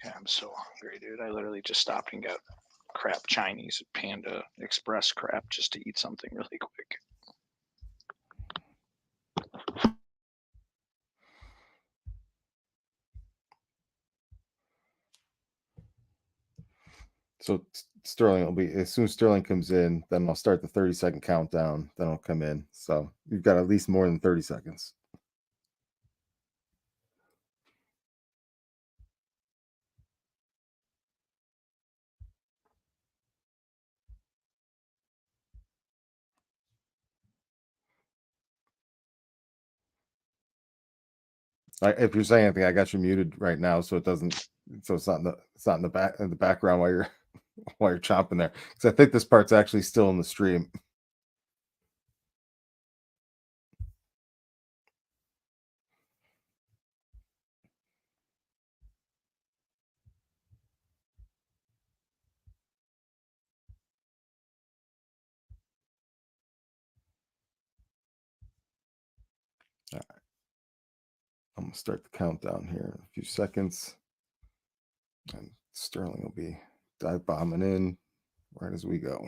Yeah, I'm so hungry, dude. I literally just stopped and got crap Chinese Panda Express crap just to eat something really quick. So Sterling will be, as soon as Sterling comes in, then I'll start the 30-second countdown. Then I'll come in. So you've got at least more than 30 seconds. If you're saying anything, I got you muted right now, so it doesn't. So it's not in the background while you're while you're chomping there, because I think this part's actually still in the stream. All right. I'm gonna start the countdown here in a few seconds, and Sterling will be dive bombing in right as we go.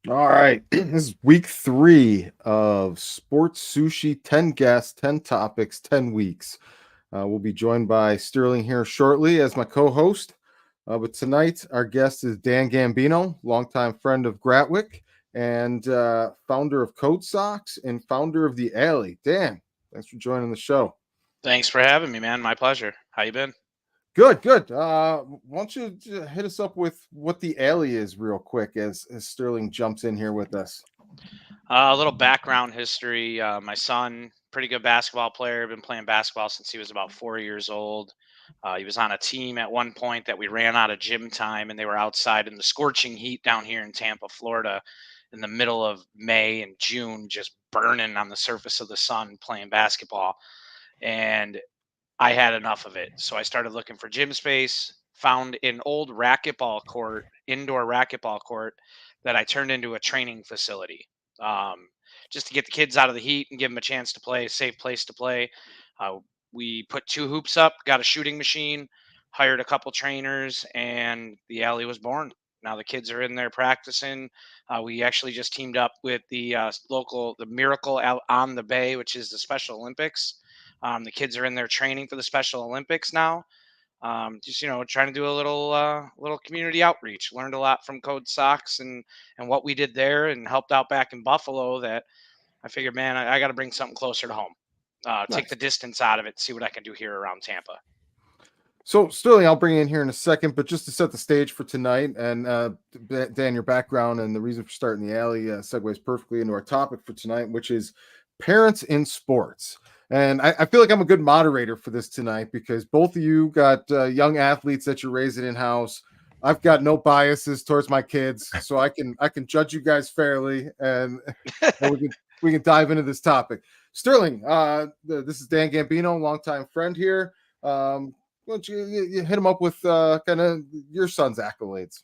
All right. This is week 3 of Sports Sushi, 10 guests, 10 topics, 10 weeks. We'll be joined by Sterling here shortly as my co-host. But tonight, our guest is Dan Gambino, longtime friend of Gratwick and founder of Code Socks and founder of The Alley. Dan, thanks for joining the show. Thanks for having me, man. My pleasure. How you been? Good, good. Why don't you hit us up with what The Alley is real quick as Sterling jumps in here with us. A little background history. My son, pretty good basketball player, been playing basketball since he was about 4 years old. He was on a team at one point that we ran out of gym time, and they were outside in the scorching heat down here in Tampa, Florida, in the middle of May and June, just burning on the surface of the sun playing basketball. And I had enough of it. So I started looking for gym space, found an old racquetball court, indoor racquetball court that I turned into a training facility. Um, just to get the kids out of the heat and give them a chance to play, a safe place to play. Uh, we put 2 hoops up, got a shooting machine, hired a couple trainers, and the alley was born. Now the kids are in there practicing. We actually just teamed up with the the Miracle out on the Bay, which is the Special Olympics. The kids are in there training for the Special Olympics now. Just trying to do a little community outreach. Learned a lot from Code Socks and what we did there, and helped out back in Buffalo. That I figured, man, I got to bring something closer to home. Take Nice. the distance out of it. See what I can do here around Tampa. So, Sterling, I'll bring you in here in a second, but just to set the stage for tonight, and Dan, your background and the reason for starting the alley segues perfectly into our topic for tonight, which is parents in sports. And I feel like I'm a good moderator for this tonight because both of you got young athletes that you're raising in house. I've got no biases towards my kids, so I can judge you guys fairly, and we can dive into this topic. Sterling, this is Dan Gambino, longtime friend here. Why don't you hit him up with kind of your son's accolades?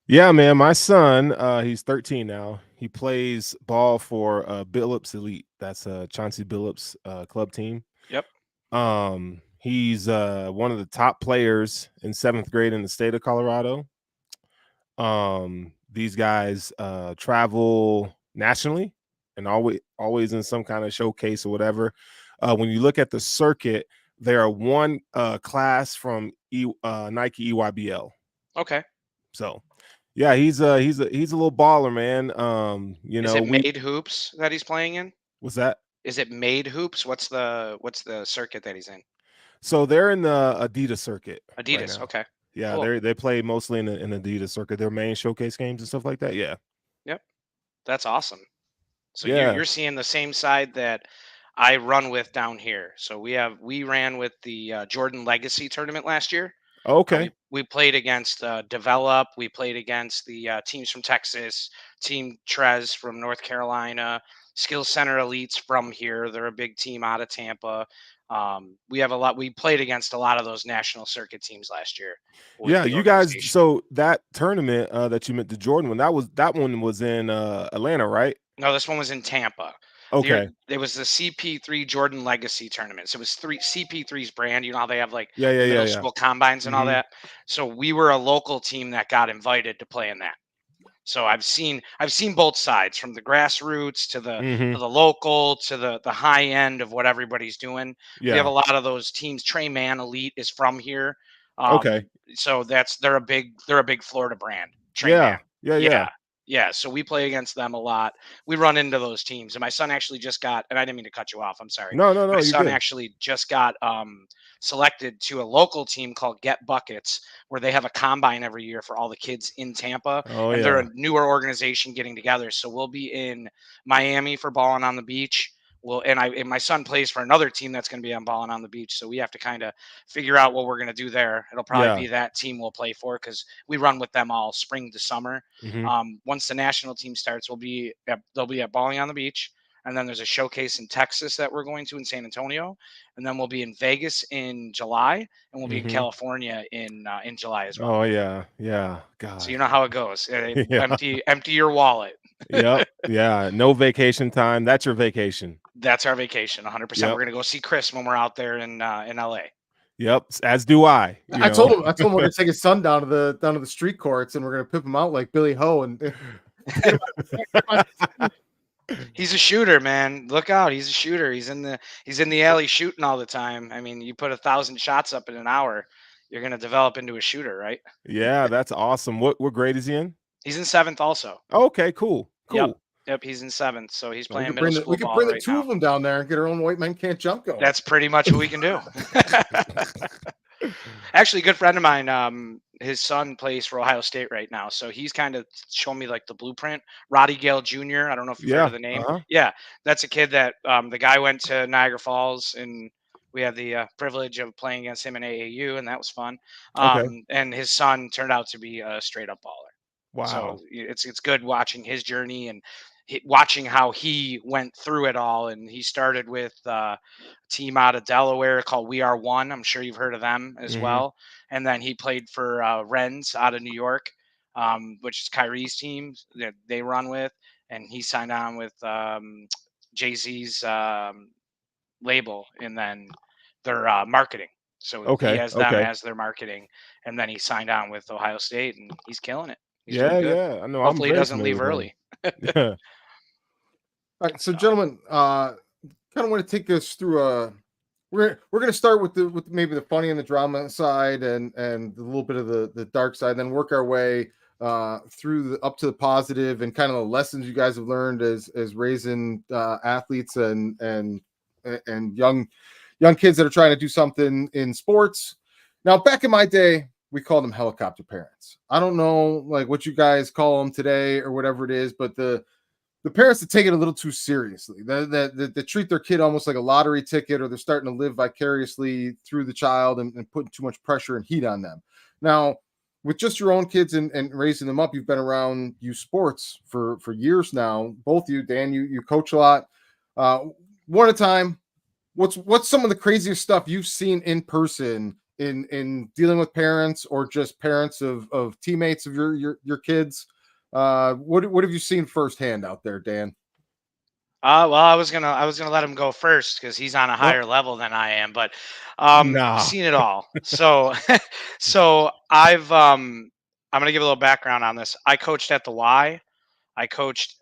Yeah, man, my son, he's 13 now. He plays ball for Billups Elite. That's Chauncey Billups club team. Yep. He's one of the top players in 7th grade in the state of Colorado. These guys travel nationally and always in some kind of showcase or whatever. When you look at the circuit, they are one class from Nike EYBL. Okay. So, yeah, he's a little baller, man. Is it Made Hoops that he's playing in? What's that? Is it Made Hoops? What's the circuit that he's in? So they're in the Adidas circuit. Adidas. Right, Okay. yeah, Cool. they play mostly in Adidas circuit. Their main showcase games and stuff like that. Yeah. Yep. That's awesome. So Yeah. you're seeing the same side that I run with down here. So we ran with the Jordan Legacy tournament last year. Okay. We played against Develop. We played against the teams from Texas, Team Trez from North Carolina, Skill Center Elites from here. They're a big team out of Tampa. We have a lot. We played against a lot of those national circuit teams last year with Yeah, the you guys. organization. So that tournament that you meant, the Jordan one, that one was in Atlanta, right? No, this one was in Tampa. Okay. It was the CP3 Jordan Legacy tournament. So it was three CP3's brand. You know how they have like Yeah, yeah, the yeah, middle yeah. school combines and all Hmm. that. So we were a local team that got invited to play in that. So I've seen both sides, from the grassroots Hmm. to the local to the high end of what everybody's doing. We have a Yeah. lot of those teams. Trey Man Elite is from here. Okay. So they're a big Florida brand. Trey Man. Yeah. Yeah. Yeah. Yeah. Yeah, so we play against them a lot. We run into those teams. And my son actually just got, and I didn't mean to cut you off, I'm sorry. No, no, My no. You're son good. actually just got selected to a local team called Get Buckets, where they have a combine every year for all the kids in Tampa, Oh and they're yeah. a newer organization getting together. So we'll be in Miami for Balling on the Beach. And my son plays for another team that's going to be on Balling on the Beach. So we have to kind of figure out what we're going to do there. It'll probably Yeah. be that team we'll play for, because we run with them all spring to summer. Hmm. Once the national team starts, they'll be at Balling on the Beach, and then there's a showcase in Texas that we're going to in San Antonio, and then we'll be in Vegas in July, and we'll be in Hmm. California in July as well. Oh yeah. Yeah. So God. you know how it goes. Yeah. Empty your wallet. Yep. Yeah. No vacation time. That's your vacation. That's our vacation, 100%. We're Yep. gonna go see Chris when we're out there in LA. Yep. As do I. You I know. told him we're gonna take his son down to the street courts and we're gonna pimp him out like Billy Ho and get him He's a shooter, man. Look out, he's a shooter. He's in the alley shooting all the time. I mean, you put 1,000 shots up in an hour, you're gonna develop into a shooter, right? Yeah. That's awesome. What grade is he in? He's in seventh also. Okay. Cool. Yep. Cool. Yep, he's in seventh. So he's we playing could middle we school could ball bring the right two now. of them down there and get our own white men can't jump going. That's pretty much what we can do. Actually, a good friend of mine, his son plays for Ohio State right now. So he's kind of showing me like the blueprint. Roddy Gale Jr., I don't know if you've heard Yeah. of the name. Uh-huh. Yeah, that's a kid that the guy went to Niagara Falls, and we had the privilege of playing against him in AAU, and that was fun. Okay. And his son turned out to be a straight up baller. So Wow. it's good watching his journey and watching how he went through it all. And he started with a team out of Delaware called We Are One. I'm sure you've heard of them as Hmm. well. And then he played for Rennes out of New York, which is Kyrie's team that they run with. And he signed on with Jay-Z's label, and then their marketing. So he Okay. has them Okay. as their marketing, and then he signed on with Ohio State, and he's killing it. He's doing Yeah. good. Yeah. I know. I'm Hopefully, he very doesn't familiar leave with him. early. Yeah. All right, so So gentlemen, kind of want to take us through we're going to start with maybe the funny and the drama side and a little bit of the dark side, then work our way through up to the positive and kind of the lessons you guys have learned as raising athletes and young kids that are trying to do something in sports. Now, back in my day, we called them helicopter parents. I don't know like what you guys call them today or whatever it is, but the parents that take it a little too seriously, that treat their kid almost like a lottery ticket, or they're starting to live vicariously through the child and putting too much pressure and heat on them. Now, with just your own kids and raising them up, you've been around youth sports for years now. Both you, Dan, you coach a lot. One at a time, what's some of the craziest stuff you've seen in person in dealing with parents or just parents of teammates of your kids? What have you seen firsthand out there, Dan? well, I was gonna let him go first because he's on a Well, higher level than I am, but nah. seen it all. So so I'm gonna give a little background on this. I coached at the Y. I coached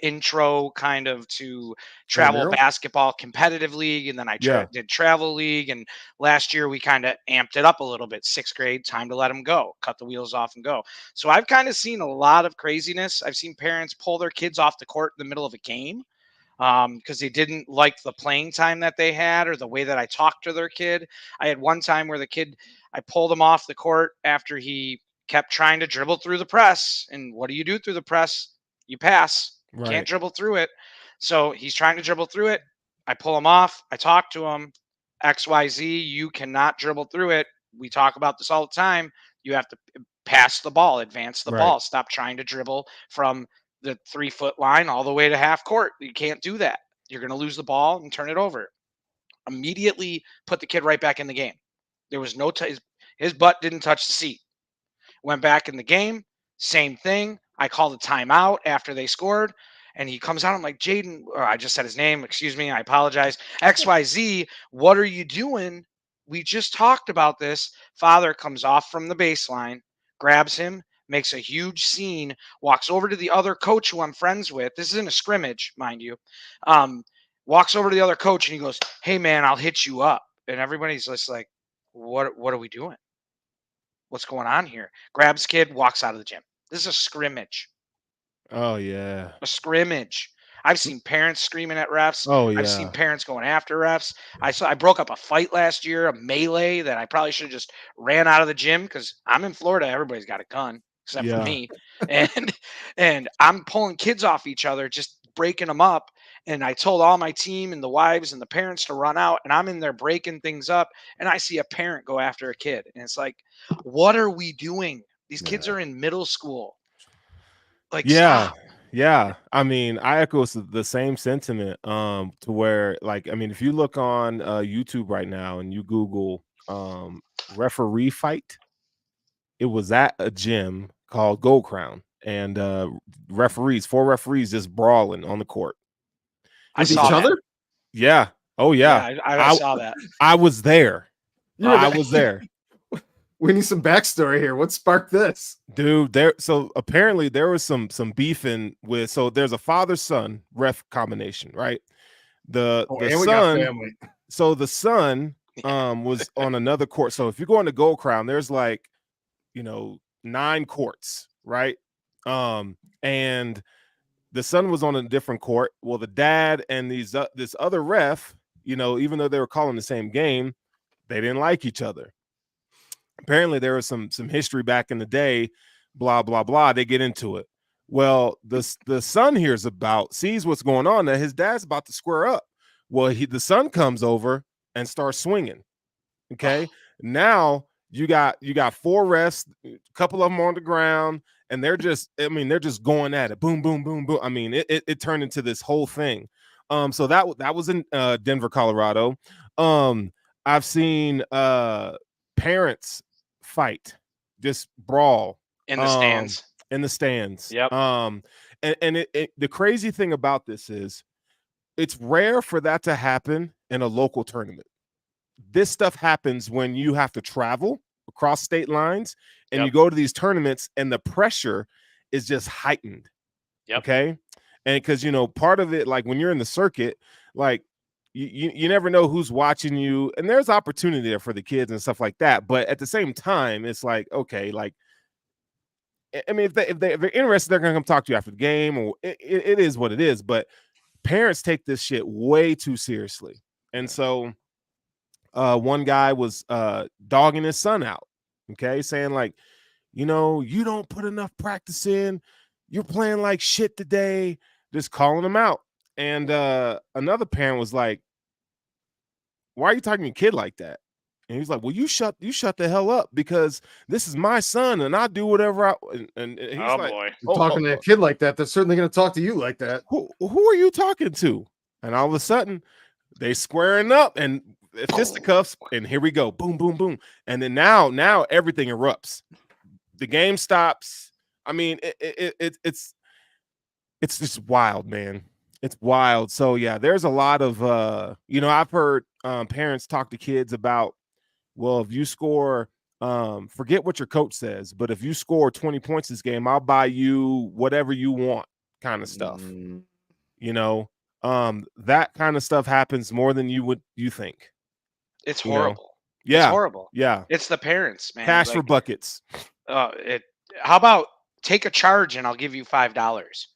intro kind of to travel Intramural? basketball competitive league, and then I Yeah. did travel league. And last year we kind of amped it up a little bit. Sixth grade, time to let them go, cut the wheels off and go. So I've kind of seen a lot of craziness. I've seen parents pull their kids off the court in the middle of a game because they didn't like the playing time that they had or the way that I talked to their kid. I had one time where I pulled him off the court after he kept trying to dribble through the press. And what do you do through the press? You pass. Can't Right. dribble through it. So he's trying to dribble through it. I pull him off. I talk to him. XYZ, you cannot dribble through it. We talk about this all the time. You have to pass the ball, advance the Right. ball. Stop trying to dribble from the 3-foot line all the way to half court. You can't do that. You're going to lose the ball and turn it over. Immediately put the kid right back in the game. There was no his butt didn't touch the seat. Went back in the game, same thing. I called a timeout after they scored, and he comes out. I'm like, Jaden, or I just said his name. Excuse me. I apologize. XYZ, what are you doing? We just talked about this. Father comes off from the baseline, grabs him, makes a huge scene, walks over to the other coach who I'm friends with. This isn't a scrimmage, mind you. Walks over to the other coach and he goes, "Hey, man, I'll hit you up." And everybody's just like, what are we doing? What's going on here? Grabs kid, walks out of the gym. This is a scrimmage. Oh yeah. A scrimmage. I've seen parents screaming at refs. Oh I've seen yeah. parents going after refs. I broke up a fight last year, a melee that I probably should have just ran out of the gym because I'm in Florida. Everybody's got a gun except for Yeah. me, and I'm pulling kids off each other, just breaking them up. And I told all my team and the wives and the parents to run out, and I'm in there breaking things up. And I see a parent go after a kid, and it's like, what are we doing? These kids Yeah. are in middle school. Like, Yeah. stop. Yeah. I mean, I echo the same sentiment. To where, like, I mean, if you look on YouTube right now and you Google referee fight, it was at a gym called Gold Crown, and four referees just brawling on the court. I With It was saw each a, that. other? yeah. Oh Yeah, yeah. I saw that. I was there. You were I there. was there. We need some backstory here. What sparked this? Dude, so apparently there was some beefing with, so there's a father-son ref combination, right? The Oh, and we got son, family. so the son was on another court. So if you go into Gold Crown, there's like, 9 courts, right? And the son was on a different court. Well, the dad and this other ref, even though they were calling the same game, they didn't like each other. Apparently there was some history back in the day, blah blah blah. They get into it. Well, the son sees what's going on, that his dad's about to square up. Well, the son comes over and starts swinging. Okay, now you got 4 refs, a couple of them on the ground, and they're just going at it, boom boom boom boom. I mean, it turned into this whole thing. So that was in Denver, Colorado. I've seen parents fight, just brawl In the stands. in the stands. Yep. And the crazy thing about this is it's rare for that to happen in a local tournament. This stuff happens when you have to travel across state lines and you go to these tournaments, and the pressure is just heightened. Yep. Okay. And because, part of it, like when you're in the circuit, like you never know who's watching you, and there's opportunity there for the kids and stuff like that. But at the same time, it's like, okay, like, I mean, if they're interested, they're gonna come talk to you after the game, or it is what it is. But parents take this shit way too seriously. And so one guy was dogging his son out, okay, saying like, you don't put enough practice in, you're playing like shit today, just calling him out. And another parent was like, why are you talking to your kid like that? And he's like, well, you shut the hell up, because this is my son and I do whatever I, and he's like, boy. You're talking to a kid like that, they're certainly going to talk to you like that. Who are you talking to? And all of a sudden they squaring up and fisticuffs, and here we go, boom boom boom. And then now everything erupts, the game stops. I mean, it's just wild, man. It's wild. So yeah, there's a lot of I've heard parents talk to kids about, well, if you score, forget what your coach says, but if you score 20 points this game, I'll buy you whatever you want, kind of stuff. That kind of stuff happens more than you think. It's horrible. Yeah. It's horrible. Yeah. It's the parents, man. Cash for buckets. How about take a charge and I'll give you $5?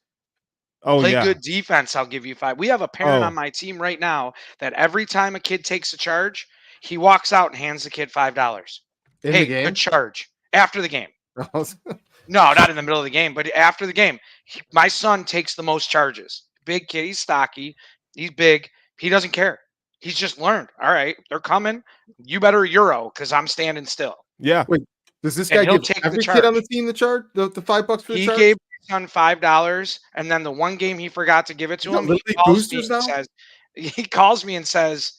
Oh, Play yeah. good defense, I'll give you $5. We have a parent on my team right now that every time a kid takes a charge, he walks out and hands the kid $5. In Hey, the game? good charge. After the game. No, not in the middle of the game, but after the game. My son takes the most charges. Big kid, he's stocky, he's big. He doesn't care. He's just learned. All right, they're coming. You better Euro because I'm standing still. Yeah. Wait, does this And guy he'll give take the every kid on the charge. team the charge, the $5 for the He charge? gave my son $5, and then the one game he forgot to give it You to got him, he Little League calls me boosters and now? says, he calls me and says,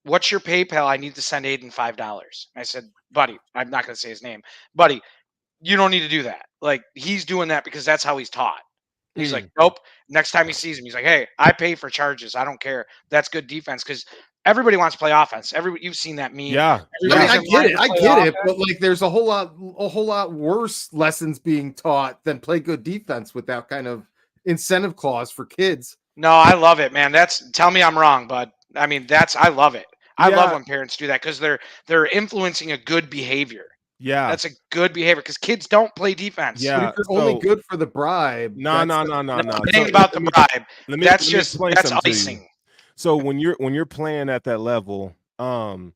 "What's your PayPal? I need to send Aiden $5." I said, "Buddy, I'm not going to say his name, buddy. You don't need to do that. Like he's doing that because that's how he's taught." He's like, Mm. "Nope." Next time he sees him, he's like, "Hey, I pay for charges. I don't care. That's good defense because everybody wants to play offense. Everybody, you've seen that meme. Yeah. I mean, Everybody's Yeah. in line to I play get it, offense." but like, there's a whole lot worse lessons being taught than play good defense with that kind of incentive clause for kids. No, I love it, man. Tell me I'm wrong, bud. I mean, I love it. I love Yeah. when parents do that because they're influencing a good behavior. Yeah. That's a good behavior because kids don't play defense. But if Yeah. you're only good for the bribe, No, that's no, no, no, no. It So ain't about the let me bribe. That's let me just explain that's something to you. icing. So when you're playing at that level, and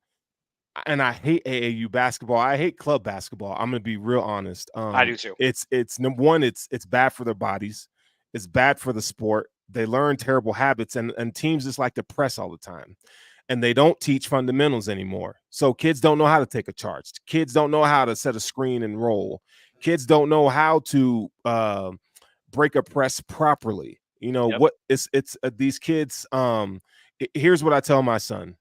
I hate AAU basketball. I hate club basketball. I'm gonna be real honest. I do too. It's number one. It's bad for their bodies. It's bad for the sport. They learn terrible habits, and teams just like to press all the time, and they don't teach fundamentals anymore. So kids don't know how to take a charge. Kids don't know how to set a screen and roll. Kids don't know how to break a press properly. You know Yep. what? It's these kids. Here's what I tell my son.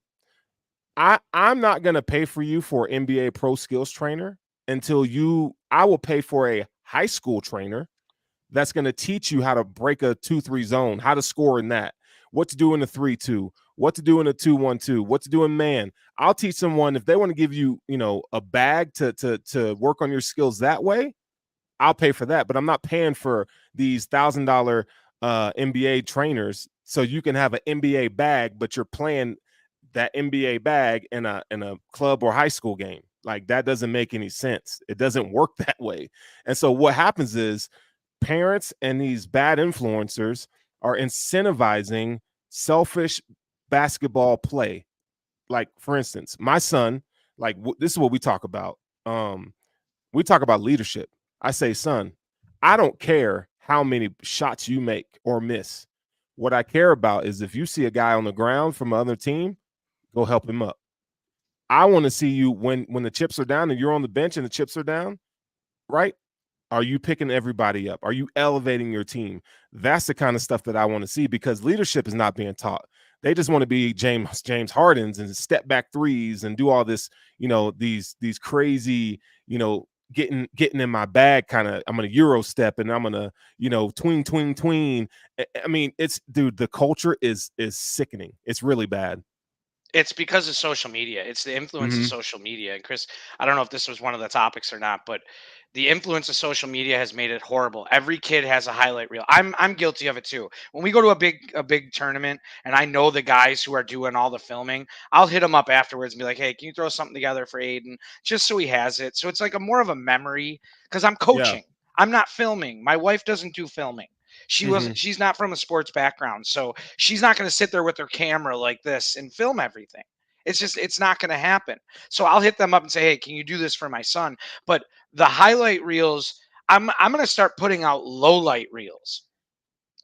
I'm not going to pay for you for NBA pro skills trainer until I will pay for a high school trainer that's going to teach you how to break a 2-3 zone, how to score in that, what to do in a 3-2, what to do in a 2-1-2, what to do in man. I'll teach someone if they want to give you, a bag to work on your skills that way. I'll pay for that, but I'm not paying for these $1,000 NBA trainers so you can have an NBA bag, but you're playing that NBA bag in a club or high school game. Like that doesn't make any sense. It doesn't work that way. And so what happens is parents and these bad influencers are incentivizing selfish basketball play. Like for instance, my son, like this is what we talk about. We talk about leadership. I say, son, I don't care how many shots you make or miss. What I care about is if you see a guy on the ground from another team, go help him up. I want to see you when the chips are down and you're on the bench and the chips are down, right? Are you picking everybody up? Are you elevating your team? That's the kind of stuff that I want to see because leadership is not being taught. They just want to be James Hardens and step back threes and do all this, these crazy, getting in my bag kind of. I'm gonna Euro step and I'm gonna, tween. I mean, dude, the culture is sickening. It's really bad. It's because of social media. It's the influence of Mm-hmm. social media. And Chris, I don't know if this was one of the topics or not, but the influence of social media has made it horrible. Every kid has a highlight reel. I'm guilty of it too. When we go to a big tournament and I know the guys who are doing all the filming, I'll hit them up afterwards and be like, "Hey, can you throw something together for Aiden just so he has it?" So it's like a more of a memory because I'm Yeah. coaching. I'm not filming. My wife doesn't do filming. Mm-hmm. She's not from a sports background, so she's not going to sit there with her camera like this and film everything. It's not going to happen. So I'll hit them up and say, "Hey, can you do this for my son?" But the highlight reels, I'm going to start putting out low light reels.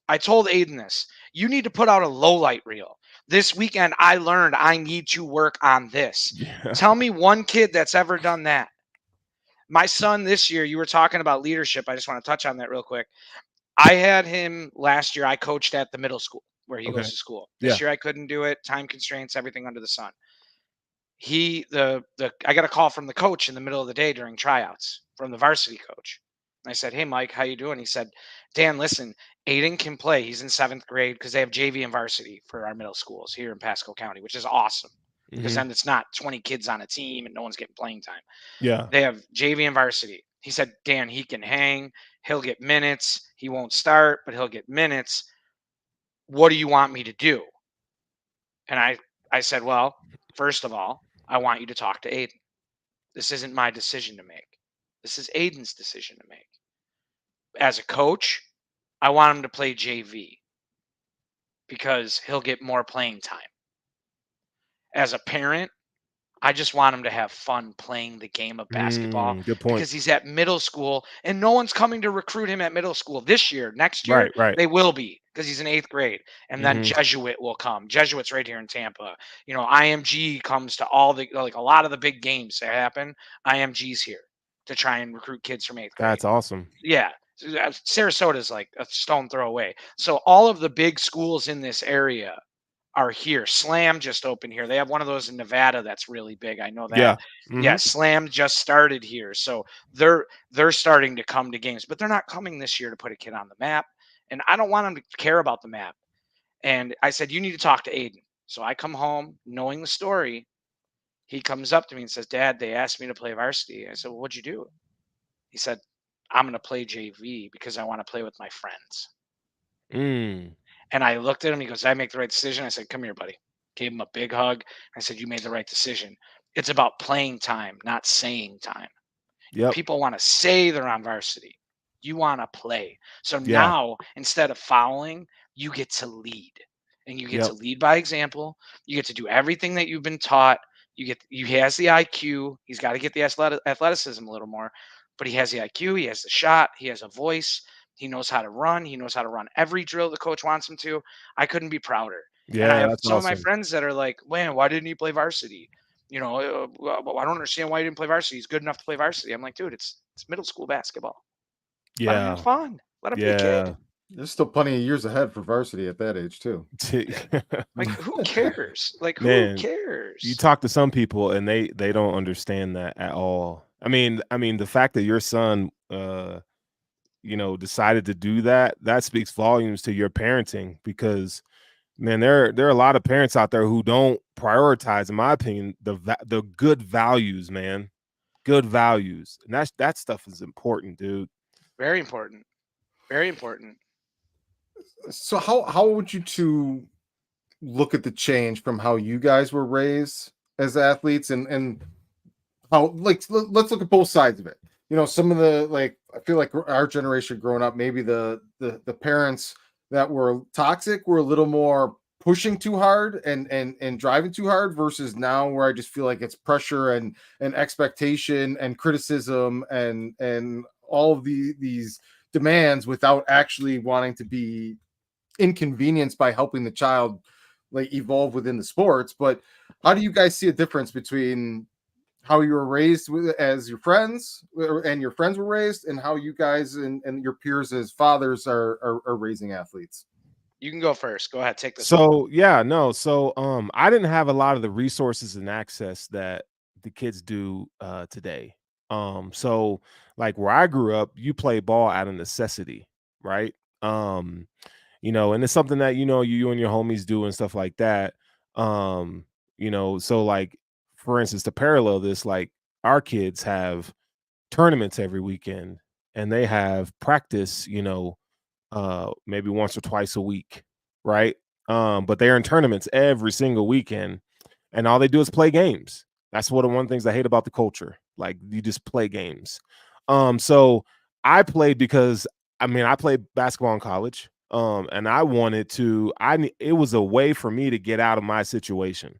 I told Aiden this. You need to put out a low light reel. This weekend I learned I need to work on this. Yeah. Tell me one kid that's ever done that. My son this year, you were talking about leadership. I just want to touch on that real quick. I had him last year. I coached at the middle school where he Okay. goes to school. Yeah. This year I couldn't do it. Time constraints, everything under the sun. I got a call from the coach in the middle of the day during tryouts from the varsity coach. I said, "Hey Mike, how you doing?" He said, "Dan, listen, Aiden can play. He's in 7th grade because they have JV and varsity for our middle schools here in Pasco County, which is awesome because Mm-hmm. then it's not 20 kids on a team and no one's getting playing time. Yeah. They have JV and varsity." He said, "Dan, he can hang. He'll get minutes. He won't start, but he'll get minutes. What do you want me to do?" And I said, "Well, first of all, I want you to talk to Aiden. This isn't my decision to make. This is Aiden's decision to make. As a coach, I want him to play JV because he'll get more playing time. As a parent, I just want him to have fun playing the game of basketball Good point. because he's at middle school and no one's coming to recruit him at middle school this year. Next year, Right. they will be because he's in 8th grade. And then Jesuit will come. Jesuit's right here in Tampa. IMG comes to all the, like a lot of the big games that happen. IMG's here to try and recruit kids from 8th grade. That's awesome. Yeah. Sarasota is like a stone throw away. So all of the big schools in this area are here. Slam just opened here. They have one of those in Nevada that's really big. I know Yeah. that. Yeah, Slam just started here. So they're starting to come to games, but they're not coming this year to put a kid on the map. And I don't want them to care about the map. And I said, you need to talk to Aiden. So I come home knowing the story. He comes up to me and says, Dad, they asked me to play varsity. I said, well, what'd you do? He said, I'm going to play JV because I want to play with my friends. And I looked at him. He goes, "Did I make the right decision?" I said, "Come here, buddy." Gave him a big hug. I said, "You made the right decision. It's about playing time, not saying time. Yep. People want to say they're on varsity. You want to play. So Yeah. now, instead of fouling, you get to lead. And you get to Yep. lead by example. You get to do everything that you've been taught. He has the IQ. He's got to get the athleticism a little more, but he has the IQ. He has the shot. He has a voice. He knows how to run. He knows how to run every drill the coach wants him to. I couldn't be prouder. And I Yeah, have that's some of my awesome. friends that are like, man, why didn't he play varsity? Well, I don't understand why he didn't play varsity. He's good enough to play varsity. I'm like, dude, it's middle school basketball. Let him Yeah. have fun. Let him be a Yeah. kid. There's still plenty of years ahead for varsity at that age too. Like, who cares? Like, who Man, cares? you talk to some people and they don't understand that at all. I mean, the fact that your son decided to do that speaks volumes to your parenting, because man, there are a lot of parents out there who don't prioritize, in my opinion, the good values, man. Good values. And that stuff is important, dude. Very important. Very important. So how would you two look at the change from how you guys were raised as athletes, and how, like, let's look at both sides of it. Some of the, like, I feel like our generation growing up, maybe the parents that were toxic were a little more pushing too hard and driving too hard, versus now where I just feel like it's pressure and expectation and criticism and all of these demands without actually wanting to be inconvenienced by helping the child like evolve within the sports. But how do you guys see a difference between how you were raised as your friends and your friends were raised, and how you guys and your peers as fathers are raising athletes? You can go first. Go ahead. Take this. So I didn't have a lot of the resources and access that the kids do today. So like where I grew up, you play ball out of necessity, right? And it's something that you and your homies do and stuff like that. So like, for instance, to parallel this, like our kids have tournaments every weekend and they have practice, maybe once or twice a week, right? But they're in tournaments every single weekend, and all they do is play games. That's one of the things I hate about the culture. Like, you just play games. So I played because I played basketball in college, and I wanted to. It was a way for me to get out of my situation.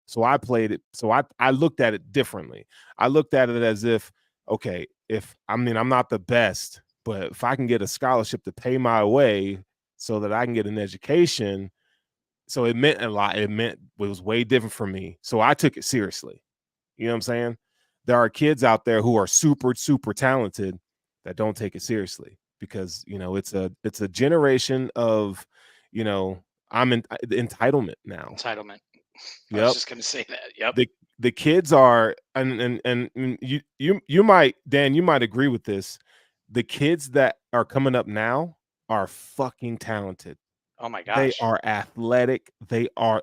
So I played it. So I looked at it differently. I looked at it as if, okay, I'm not the best, but if I can get a scholarship to pay my way so that I can get an education, so it meant a lot. It was way different for me. So I took it seriously. You know what I'm saying? There are kids out there who are super, super talented that don't take it seriously, because, it's a generation of, I'm in entitlement now. Entitlement. Yep. I was just going to say that. Yep. The kids are, and you might, Dan, you might agree with this. The kids that are coming up now are fucking talented. Oh my gosh. They are athletic. They are,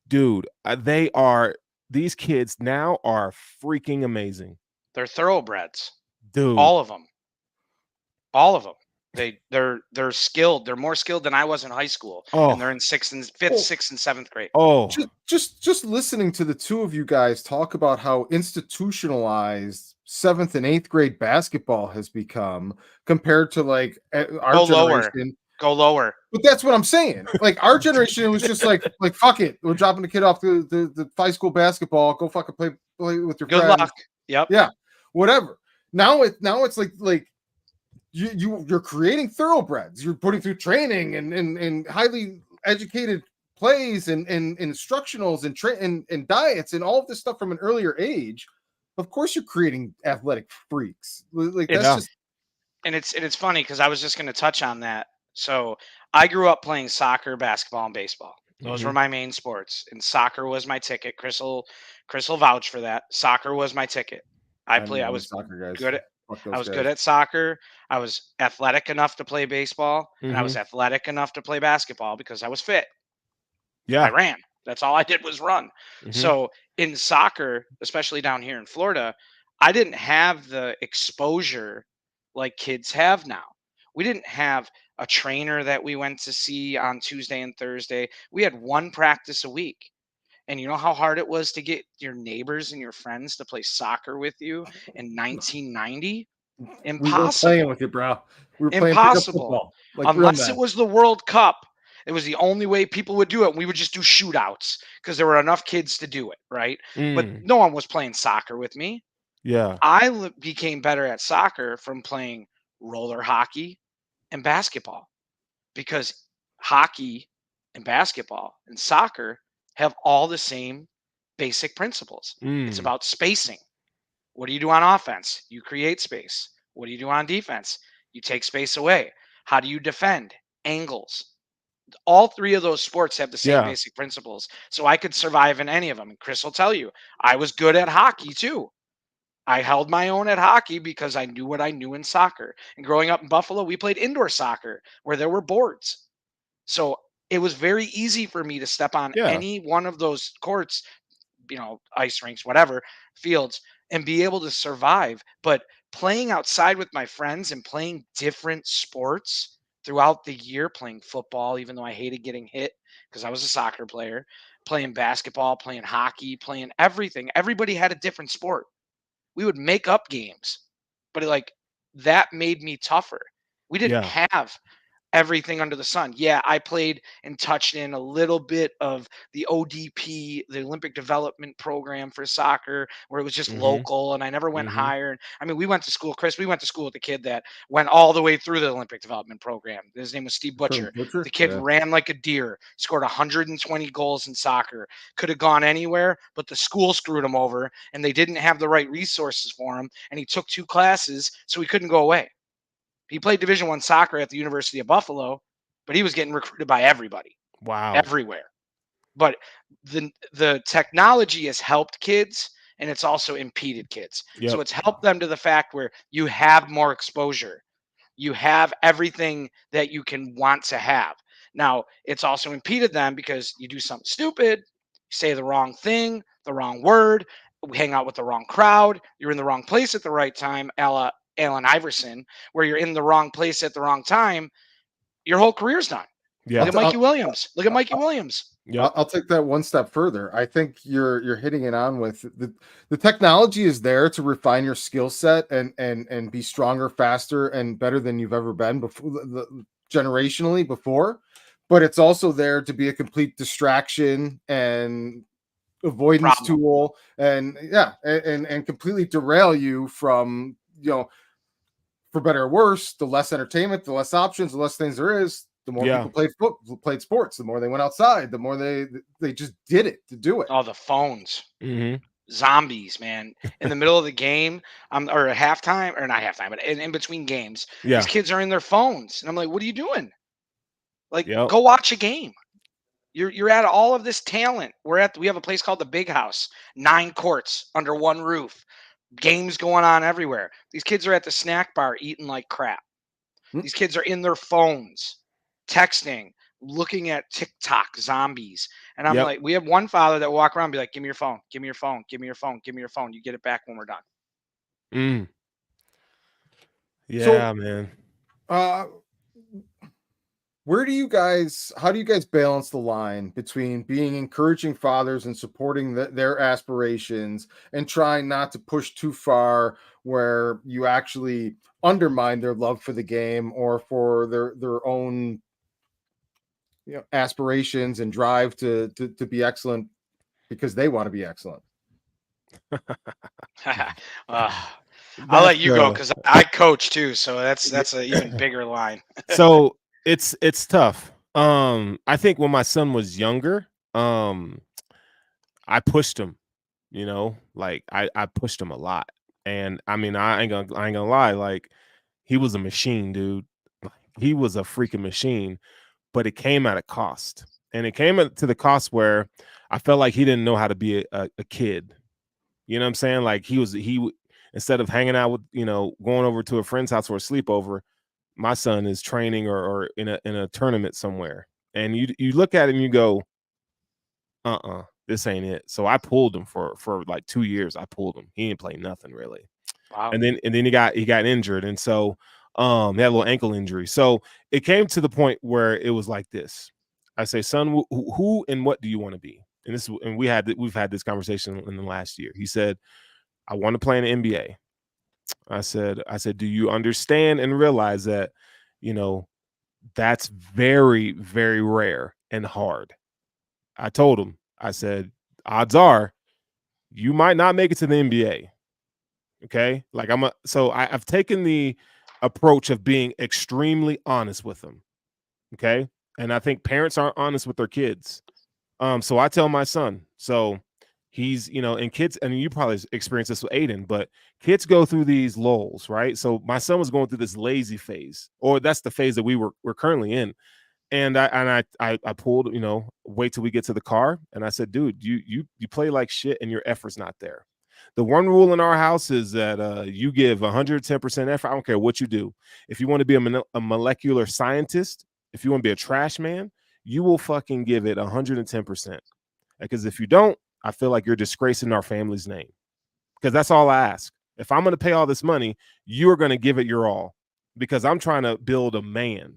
dude, these kids now are freaking amazing. They're thoroughbreds. Dude. All of them. All of them. They're skilled. They're more skilled than I was in high school. Oh. And they're in 5th, 6th, and 7th grade. Oh, just listening to the two of you guys talk about how institutionalized 7th and 8th grade basketball has become compared to like our generation. Go lower. But that's what I'm saying. Like our generation, it was just like fuck it, we're dropping the kid off the high school basketball. Go fucking play with your Good friends. luck. Yep. Yeah, whatever. Now it's like you're creating thoroughbreds. You're putting through training and highly educated plays and instructionals and diets and all of this stuff from an earlier age. Of course, you're creating athletic freaks. Like that's Yeah. just And it's funny because I was just going to touch on that. So I grew up playing soccer, basketball, and baseball. Those were my main sports, and soccer was my ticket. Crystal vouched for that. Soccer was my ticket. I was soccer guys. good at Fuck I those was guys. good at soccer. I was athletic enough to play baseball, and I was athletic enough to play basketball because I was fit. I Yeah. ran. That's all I did was run. Mhm. So in soccer, especially down here in Florida, I didn't have the exposure like kids have now. We didn't have a trainer that we went to see on Tuesday and Thursday. We had one practice a week. And you know how hard it was to get your neighbors and your friends to play soccer with you in 1990? We weren't playing Impossible. with you, bro. We were playing pickup Impossible. football, like real Unless it men. was the World Cup. It was the only way people would do it. We would just do shootouts because there were enough kids to do it, right? But no one was playing soccer with me. Yeah. I became better at soccer from playing roller hockey and basketball because hockey and basketball and soccer have all the same basic principles. It's about spacing. What do you do on offense? You create space. What do you do on defense? You take space away. How do you defend? Angles. All three of those sports have the same Yeah. basic principles. So I could survive in any of them. And Chris will tell you, I was good at hockey too. I held my own at hockey because I knew what I knew in soccer. And growing up in Buffalo, we played indoor soccer where there were boards. So it was very easy for me to step on Yeah. any one of those courts, ice rinks, whatever, fields, and be able to survive. But playing outside with my friends and playing different sports throughout the year, playing football, even though I hated getting hit because I was a soccer player, playing basketball, playing hockey, playing everything. Everybody had a different sport. We would make up games, but that made me tougher. We didn't Yeah. have everything under the sun. Yeah, I played and touched in a little bit of the ODP, the Olympic Development Program for soccer, where it was just local and I never went higher. I mean, we went to school, Chris, we went to school with a kid that went all the way through the Olympic Development Program. His name was Steve Butcher. The kid ran like a deer, scored 120 goals in soccer, could have gone anywhere, but the school screwed him over and they didn't have the right resources for him. And he took 2 classes, so he couldn't go away. He played Division I soccer at the University of Buffalo, but he was getting recruited by everybody, Wow. everywhere. But the technology has helped kids and it's also impeded kids. Yep. So it's helped them to the fact where you have more exposure. You have everything that you can want to have. Now, it's also impeded them because you do something stupid, say the wrong thing, the wrong word, hang out with the wrong crowd, you're in the wrong place at the right time, a la Allen Iverson, where you're in the wrong place at the wrong time, your whole career's done. Yeah. Look at Mikey Williams. Look at Mikey Williams. Yep. I'll take that one step further. I think you're hitting it on with the technology is there to refine your skill set and be stronger, faster, and better than you've ever been before, generationally before. But it's also there to be a complete distraction and avoidance tool, and completely derail you from, for better or worse, the less entertainment, the less options, the less things there is. The more people played sports, the more they went outside, the more they just did it to do it. Oh, the phones. Zombies, man. In the middle of the game, or at halftime, or not halftime, but in between games, these kids are in their phones. And I'm like, what are you doing? Like, go watch a game. You're at all of this talent. We have a place called the Big House, 9 courts under one roof, games going on everywhere. These kids are at the snack bar eating like crap. These kids are in their phones, texting, looking at TikTok zombies. And I'm like, we have one father that walk around and be like, give me your phone, give me your phone, give me your phone, give me your phone. You get it back when we're done. Yeah, so, man. How do you guys balance the line between being encouraging fathers and supporting their aspirations and trying not to push too far where you actually undermine their love for the game or for their own aspirations and drive to be excellent because they want to be excellent. I'll let That's you go because I coach too, so that's an even bigger line. So it's tough. I think when my son was younger, I pushed him, like I pushed him a lot. And I mean, I ain't gonna lie, like he was a machine, dude. Like, he was a freaking machine, but it came at a cost. And it came to the cost where I felt like he didn't know how to be a kid. You know what I'm saying? Like instead of hanging out with, going over to a friend's house for a sleepover, my son is training or in a tournament somewhere. And you look at him, you go, this ain't it. So I pulled him for like 2 years. I pulled him. He didn't play nothing really. Wow. And then he got injured. And so he had a little ankle injury. So it came to the point where it was like this. I say, son, who and what do you want to be? And we've had this conversation in the last year. He said, I want to play in the NBA. I said, do you understand and realize that, that's very, very rare and hard? I told him, I said, odds are you might not make it to the NBA. Okay. Like I've taken the approach of being extremely honest with them. Okay. And I think parents aren't honest with their kids. So I tell my son, so he's, and kids, and you probably experience this with Aiden, but kids go through these lulls, right? So my son was going through this lazy phase, or that's the phase that we're currently in. And I pulled, wait till we get to the car. And I said, dude, you play like shit and your effort's not there. The one rule in our house is that you give 110% effort. I don't care what you do. If you want to be a molecular scientist, if you want to be a trash man, you will fucking give it 110%. Because if you don't, I feel like you're disgracing our family's name. Because that's all I ask. If I'm going to pay all this money, you're going to give it your all. Because I'm trying to build a man.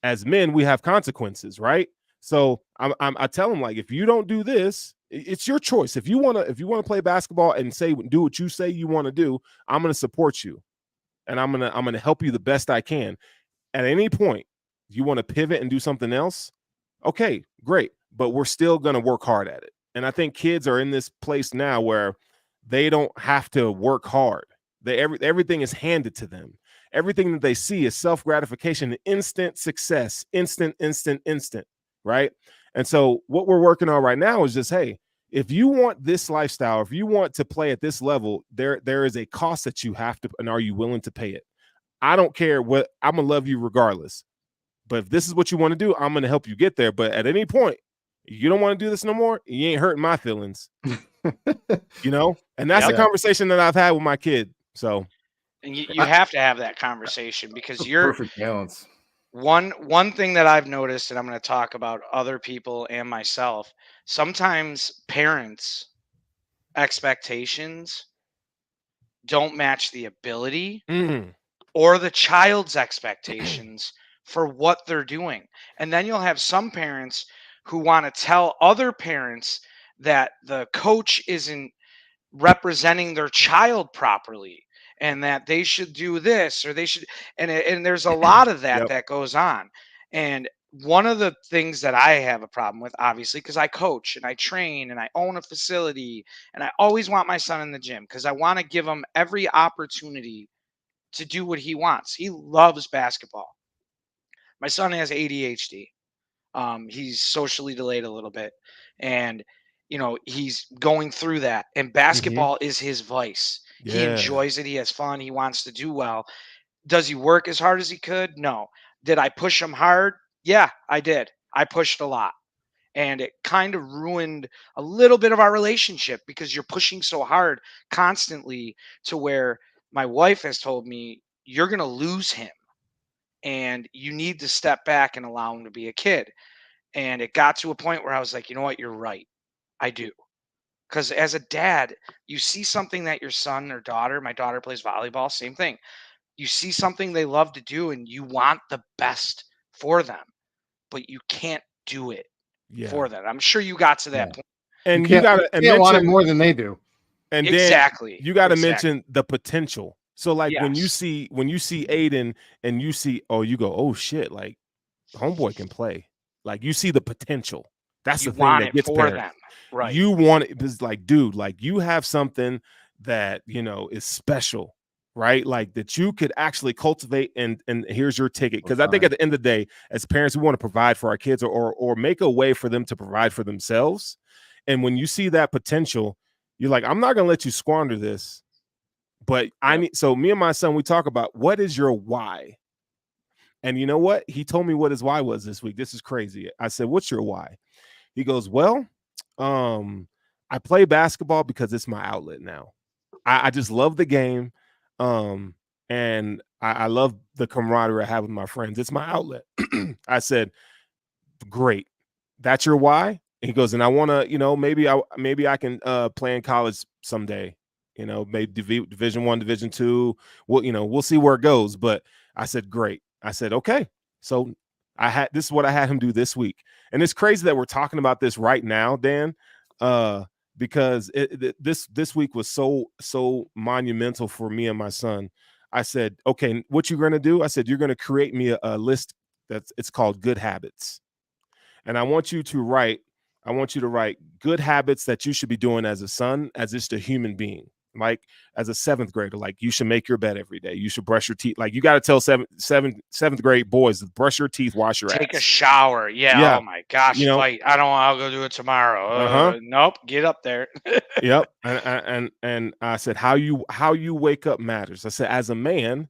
As men, we have consequences, right? So I tell them, like, if you don't do this, it's your choice. If you want to play basketball and do what you say you want to do, I'm going to support you, and I'm going to help you the best I can. At any point, you want to pivot and do something else, okay, great, but we're still going to work hard at it. And I think kids are in this place now where they don't have to work hard. Everything is handed to them. Everything that they see is self-gratification, instant success, instant, right? And so what we're working on right now is just, hey, if you want this lifestyle, if you want to play at this level, there is a cost that you have to, and are you willing to pay it? I don't care what, I'm going to love you regardless. But if this is what you want to do, I'm going to help you get there. But at any point, you don't want to do this no more, you ain't hurting my feelings. And that's the conversation that I've had with my kid. So and you have to have that conversation because you're perfect balance. One thing that I've noticed, and I'm going to talk about other people and myself, sometimes parents' expectations don't match the ability or the child's expectations for what they're doing. And then you'll have some parents who want to tell other parents that the coach isn't representing their child properly and that they should do this or they should, and there's a lot of that that goes on. And one of the things that I have a problem with, obviously, because I coach and I train and I own a facility, and I always want my son in the gym because I want to give him every opportunity to do what he wants. He loves basketball. My son has ADHD. He's socially delayed a little bit, and he's going through that. And basketball is his vice. He enjoys it. He has fun. He wants to do well. Does he work as hard as he could? No. Did I push him hard? Yeah, I did. I pushed a lot. And it kind of ruined a little bit of our relationship because you're pushing so hard constantly to where my wife has told me, you're going to lose him and you need to step back and allow him to be a kid. And it got to a point where I was like, you know what? You're right. I do. Because as a dad, you see something that your son or daughter, my daughter plays volleyball, same thing. You see something they love to do and you want the best for them, but you can't do it for them. I'm sure you got to that point. And you got to want it more than they do. And exactly. then you got to mention the potential. So like when you Yes. see Aiden and you see, oh, you go, oh shit, like homeboy can play. Like you see the potential. That's You the thing want that it gets for parents. them. Right. You want it. It's like, dude, like you have something that is special, right? Like that you could actually cultivate, and here's your ticket. Because I think at the end of the day, as parents, we want to provide for our kids, or make a way for them to provide for themselves. And when you see that potential, you're like, I'm not gonna let you squander this. But I Yep. need, so me and my son, we talk about what is your why. And you know what? He told me what his why was this week. This is crazy. I said, what's your why? He goes, well, I play basketball because it's my outlet now. I just love the game. And I love the camaraderie I have with my friends. It's my outlet. I said, great. That's your why? And he goes, and I want to, maybe I can play in college someday. Maybe Division 1, Division 2. We'll see where it goes. But I said, great. I said, okay. So this is what I had him do this week. And it's crazy that we're talking about this right now, Dan, because this week was so monumental for me and my son. I said, okay, what you're going to do? I said, you're going to create me a list it's called Good Habits. And I want you to write good habits that you should be doing as a son, as just a human being. Like as a seventh grader, like you should make your bed every day. You should brush your teeth. Like you got to tell seventh grade boys to brush your teeth, wash your Take a ass. shower. Yeah. Yeah. Oh my gosh. Fight. I don't want. I'll go do it tomorrow. Nope. Get up there. Yep. And I said, how you wake up matters. I said, as a man,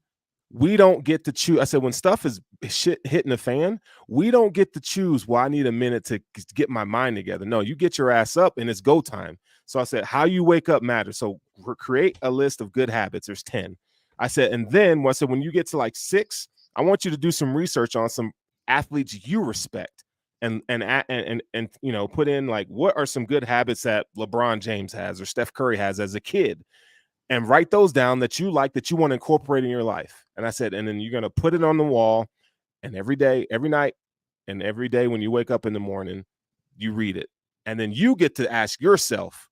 we don't get to choose. I said, when stuff is shit hitting the fan, we don't get to choose. Well, I need a minute to get my mind together. No, you get your ass up and it's go time. So I said, how you wake up matters. So create a list of good habits. There's 10. I said, and then I said, when you get to like 6, I want you to do some research on some athletes you respect. And put in like, what are some good habits that LeBron James has or Steph Curry has as a kid, and write those down that you like, that you want to incorporate in your life. And I said, and then you're going to put it on the wall, and every day, every night, and every day when you wake up in the morning, you read it. And then you get to ask yourself,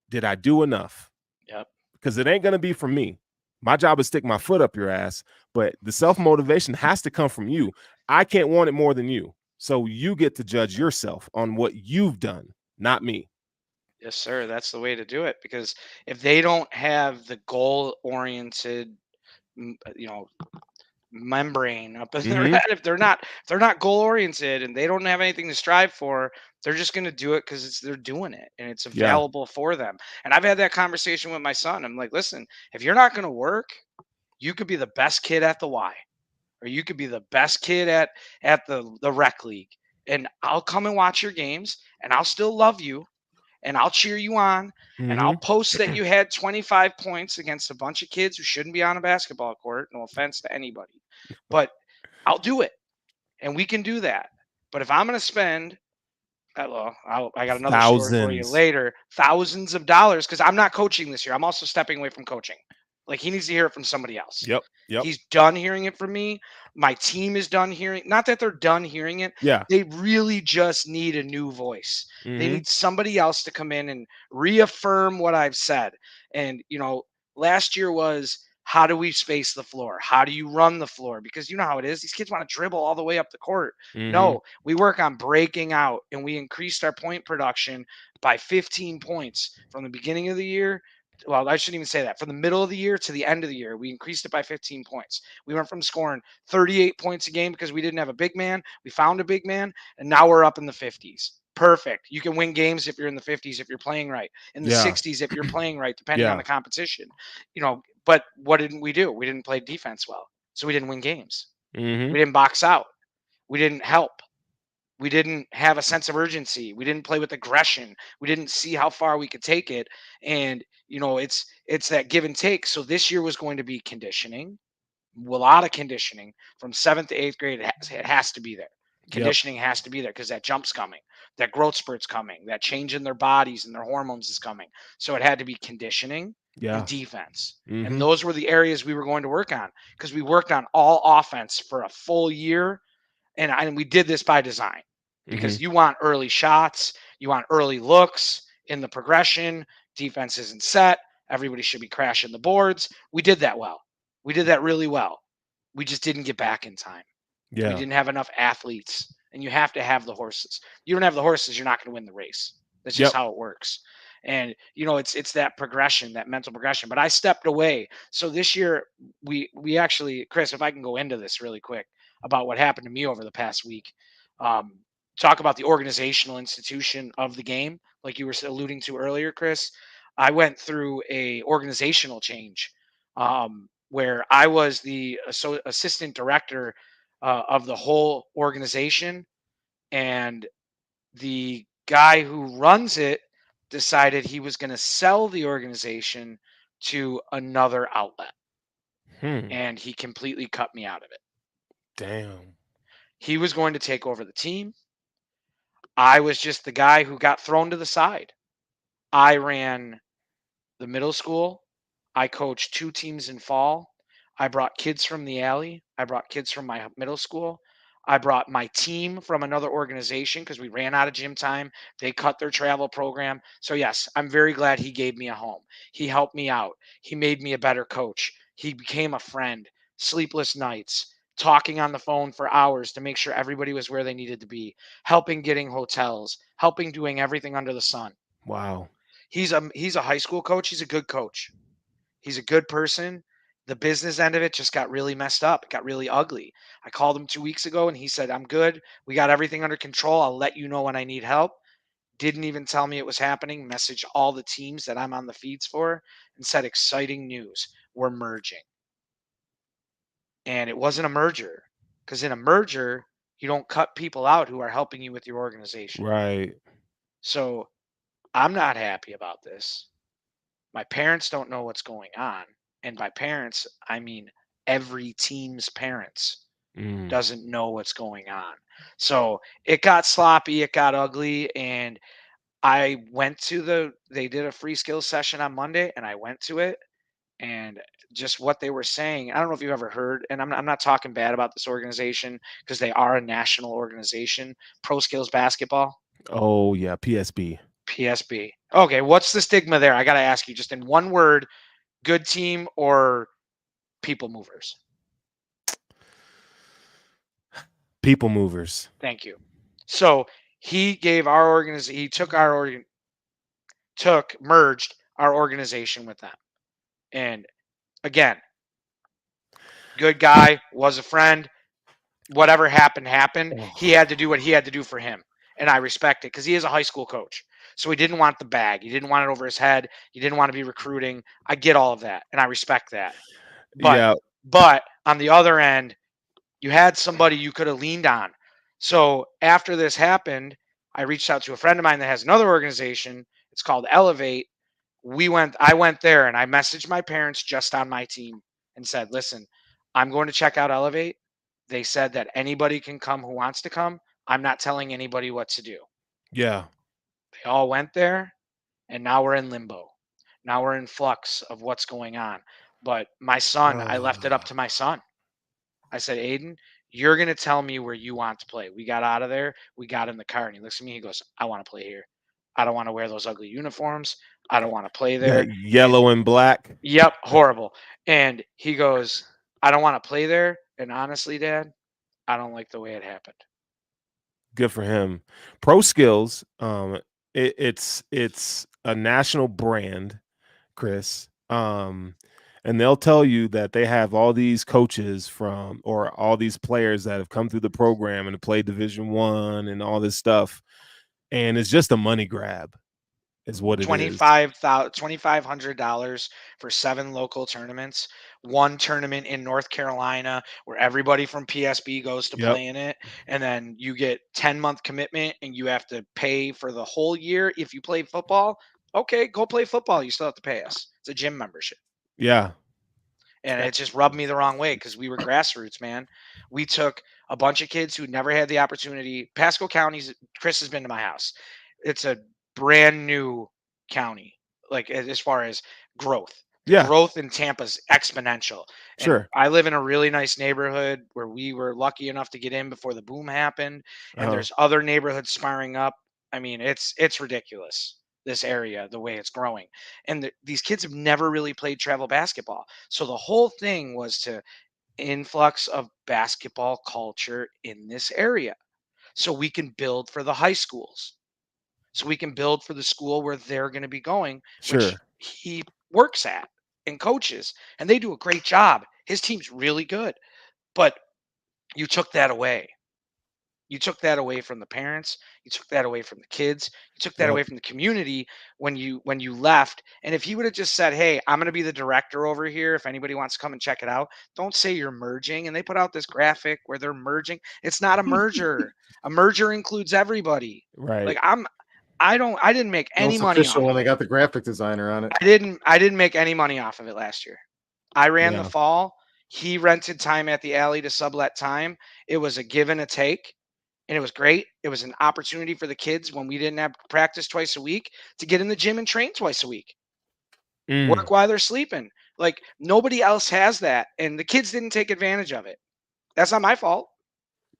did I do enough? Yep. Because it ain't going to be from me. My job is stick my foot up your ass, but the self-motivation has to come from you. I can't want it more than you. So you get to judge yourself on what you've done, not me. Yes, sir. That's the way to do it. Because if they don't have the goal-oriented, membrane up in their head, if they're not goal-oriented and they don't have anything to strive for, they're just going to do it because they're doing it and it's available for them. And I've had that conversation with my son. I'm like, listen, if you're not going to work, you could be the best kid at the Y, or you could be the best kid at the rec league, and I'll come and watch your games, and I'll still love you, and I'll cheer you on, and I'll post that you had 25 points against a bunch of kids who shouldn't be on a basketball court. No offense to anybody, but I'll do it, and we can do that. But if I'm going to spend, well, I got another story for you later, thousands of dollars, because I'm not coaching this year. I'm also stepping away from coaching. Like, he needs to hear it from somebody else. Yep. He's done hearing it from me. My team is done hearing. Not that they're done hearing it. Yeah. They really just need a new voice. They need somebody else to come in and reaffirm what I've said. And, last year was, how do we space the floor? How do you run the floor? Because you know how it is. These kids want to dribble all the way up the court. No, we work on breaking out, and we increased our point production by 15 points from the beginning of the year. Well, I shouldn't even say that. From the middle of the year to the end of the year, we increased it by 15 points. We went from scoring 38 points a game because we didn't have a big man. We found a big man, and now we're up in the 50s. Perfect. You can win games if you're in the 50s, if you're playing right, in the 60s if you're playing right, depending on the competition. But what didn't we do? We didn't play defense well, so we didn't win games. We didn't box out. We didn't help. We didn't have a sense of urgency. We didn't play with aggression. We didn't see how far we could take it. And, it's that give and take. So this year was going to be conditioning, a lot of conditioning from 7th to 8th grade. It has to be there. Conditioning has to be there because that jump's coming, that growth spurt's coming, that change in their bodies and their hormones is coming. So it had to be conditioning and defense. And those were the areas we were going to work on, because we worked on all offense for a full year. And we did this by design, because you want early shots, you want early looks in the progression. Defense isn't set. Everybody should be crashing the boards. We did that well. We did that really well. We just didn't get back in time. We Yeah. didn't have enough athletes, and you have to have the horses. You don't have the horses, you're not going to win the race. That's just Yep. how it works. And it's that progression, that mental progression. But I stepped away. So this year we actually, Chris, if I can go into this really quick about what happened to me over the past week. Um, Talk about the organizational institution of the game, like you were alluding to earlier, Chris. I went through a organizational change where I was the assistant director of the whole organization, and the guy who runs it decided he was going to sell the organization to another outlet, Hmm. and he completely cut me out of it. Damn. He was going to take over the team. I was just the guy who got thrown to the side. I ran the middle school. I coached 2 teams in fall. I brought kids from the alley. I brought kids from my middle school. I brought my team from another organization because we ran out of gym time. They cut their travel program. So, yes, I'm very glad he gave me a home. He helped me out. He made me a better coach. He became a friend. Sleepless nights, talking on the phone for hours to make sure everybody was where they needed to be, helping getting hotels, helping doing everything under the sun. Wow. He's a high school coach. He's a good coach. He's a good person. The business end of it just got really messed up. It got really ugly. I called him 2 weeks ago and he said, I'm good. We got everything under control. I'll let you know when I need help. Didn't even tell me it was happening. Messaged all the teams that I'm on the feeds for and said, exciting news. We're merging. And it wasn't a merger, because in a merger, you don't cut people out who are helping you with your organization. Right. So I'm not happy about this. My parents don't know what's going on. And by parents, I mean every team's parents Mm. doesn't know what's going on. So it got sloppy, it got ugly, and they did a free skills session on Monday, and I went to it, and just what they were saying. I don't know if you've ever heard, and I'm not talking bad about this organization because they are a national organization, Pro Skills Basketball. Oh yeah, PSB. PSB. Okay, what's the stigma there? I got to ask you just in one word, good team or people movers? People movers. Thank you. So he gave our organization, he took our merged our organization with them. And again, good guy, was a friend. Whatever happened, happened. He had to do what he had to do for him. And I respect it because he is a high school coach. So he didn't want the bag. He didn't want it over his head. He didn't want to be recruiting. I get all of that. And I respect that. But Yeah. but on the other end, you had somebody you could have leaned on. So after this happened, I reached out to a friend of mine that has another organization. It's called Elevate. I went there and I messaged my parents just on my team and said, listen, I'm going to check out Elevate. They said that anybody can come who wants to come. I'm not telling anybody what to do. Yeah. They all went there, and now we're in limbo. Now we're in flux of what's going on. But my son, I left it up to my son. I said, Aiden, you're going to tell me where you want to play. We got out of there. We got in the car, and he looks at me. He goes, I want to play here. I don't want to wear those ugly uniforms. I don't want to play there. That yellow and black. Yep, horrible. And he goes, I don't want to play there. And honestly, Dad, I don't like the way it happened. Good for him. Pro Skills. It's a national brand, Chris. And they'll tell you that they have all these coaches from, or all these players that have come through the program and have played Division I and all this stuff, and it's just a money grab, is what it is. $2,500 for 7 local tournaments. One tournament in North Carolina where everybody from PSB goes to Yep. play in it, and then you get 10-month commitment, and you have to pay for the whole year if you play football. Okay, go play football. You still have to pay us. It's a gym membership. Yeah. And it just rubbed me the wrong way because we were grassroots, man. We took a bunch of kids who never had the opportunity. Pasco County's, Chris has been to my house. It's a brand new county, like as far as growth. The Yeah. growth in Tampa's exponential. And Sure. I live in a really nice neighborhood where we were lucky enough to get in before the boom happened. And there's other neighborhoods spiraling up. I mean, it's ridiculous. this area the way it's growing. And these kids have never really played travel basketball. So the whole thing was to influx of basketball culture in this area so we can build for the high schools. So we can build for the school where they're going to be going, which Sure. he works at and coaches, and they do a great job. His team's really good, but you took that away. You took that away from the parents. You took that away from the kids. You took that Yep. away from the community when you left. And if he would have just said, "Hey, I'm going to be the director over here. If anybody wants to come and check it out, don't say you're merging." And they put out this graphic where they're merging. It's not a merger. A merger includes everybody. Right. Like I didn't make Well, any it's money official off when of they it. got the graphic designer on it. I didn't make any money off of it last year. I ran the Yeah. fall. He rented time at the alley to sublet time. It was a give and a take, and it was great. It was an opportunity for the kids when we didn't have practice twice a week to get in the gym and train twice a week. Mm. Work while they're sleeping. Like nobody else has that, and the kids didn't take advantage of it. That's not my fault.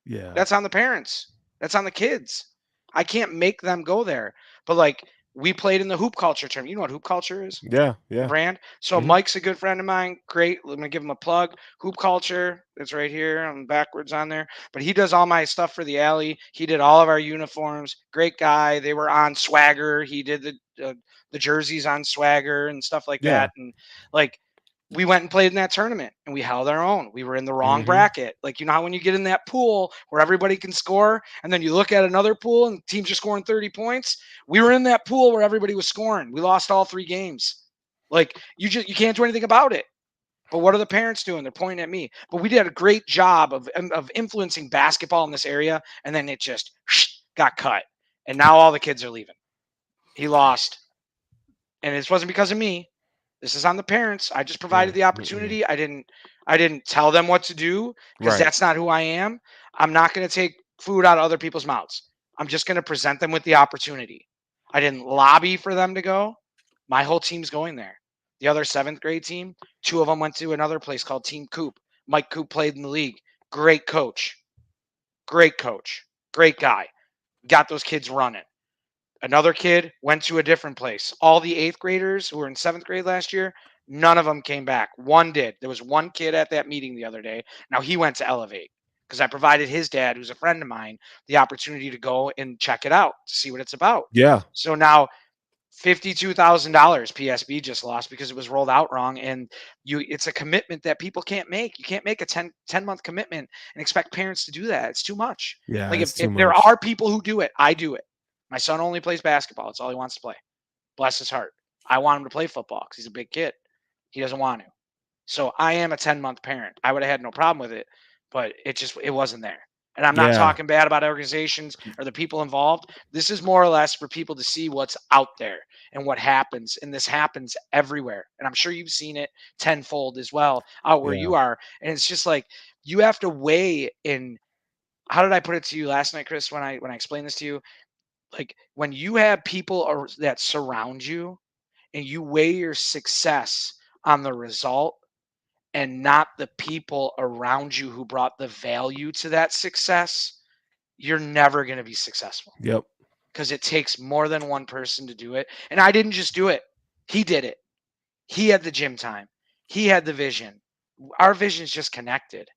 Yeah. That's on the parents. That's on the kids. I can't make them go there. But like we played in the hoop culture term. You know what hoop culture is? Yeah. The Yeah. brand. So Mhm. Mike's a good friend of mine. Great. I'm gonna give him a plug. Hoop Culture. It's right here. I'm backwards on there. But he does all my stuff for the alley. He did all of our uniforms. Great guy. They were on Swagger. He did the jerseys on Swagger and stuff like Yeah. that. And like we went and played in that tournament and we held our own. We were in the wrong Mhm. bracket. Like you know how when you get in that pool where everybody can score and then you look at another pool and teams are scoring 30 points? We were in that pool where everybody was scoring. We lost all 3 games. Like you can't do anything about it. But what are the parents doing? They're pointing at me. But we did a great job of influencing basketball in this area, and then it just got cut. And now all the kids are leaving. He lost, and this wasn't because of me. This is on the parents. I just provided Mm. the Mm-mm. opportunity. I didn't tell them what to do because Right. that's not who I am. I'm not going to take food out of other people's mouths. I'm just going to present them with the opportunity. I didn't lobby for them to go. My whole team's going there. The other 7th grade team, 2 of them went to another place called Team Coop. Mike Coop played in the league. Great coach. Great coach. Great guy. Got those kids running. Another kid went to a different place. All the 8th graders who were in 7th grade last year, none of them came back. One did. There was one kid at that meeting the other day. Now he went to Elevate because I provided his dad, who's a friend of mine, the opportunity to go and check it out to see what it's about. Yeah. So now $52,000 PSB just lost because it was rolled out wrong. And it's a commitment that people can't make. You can't make a 10-month commitment and expect parents to do that. It's too much. Yeah. Like It's if too there much. are people who do it, I do it. My son only plays basketball. That's all he wants to play. Bless his heart. I want him to play football because he's a big kid. He doesn't want to. So I am a 10-month parent. I would have had no problem with it, but it wasn't there. And I'm not Yeah. talking bad about organizations or the people involved. This is more or less for people to see what's out there and what happens. And this happens everywhere. And I'm sure you've seen it tenfold as well out where Yeah. you are. And it's just like you have to weigh in. How did I put it to you last night, Chris, when I explained this to you? Like when you have people that surround you and you weigh your success on the result and not the people around you who brought the value to that success, you're never going to be successful Yep. because it takes more than one person to do it. And I didn't just do it, he did it. He had the gym time, he had the vision. Our vision's just connected.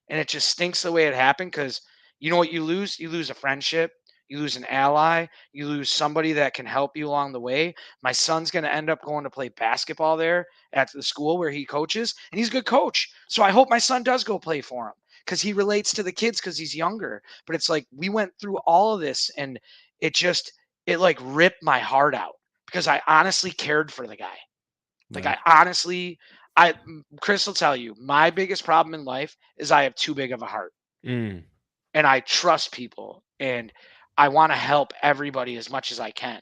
And it just stinks the way it happened because you know what you lose? You lose a friendship, you lose an ally, you lose somebody that can help you along the way. My son's going to end up going to play basketball there at the school where he coaches, and he's a good coach. So I hope my son does go play for him because he relates to the kids because he's younger. But it's like we went through all of this and it like ripped my heart out because I honestly cared for the guy. Like Yeah. Chris will tell you, my biggest problem in life is I have too big of a heart Mm. and I trust people and I want to help everybody as much as I can.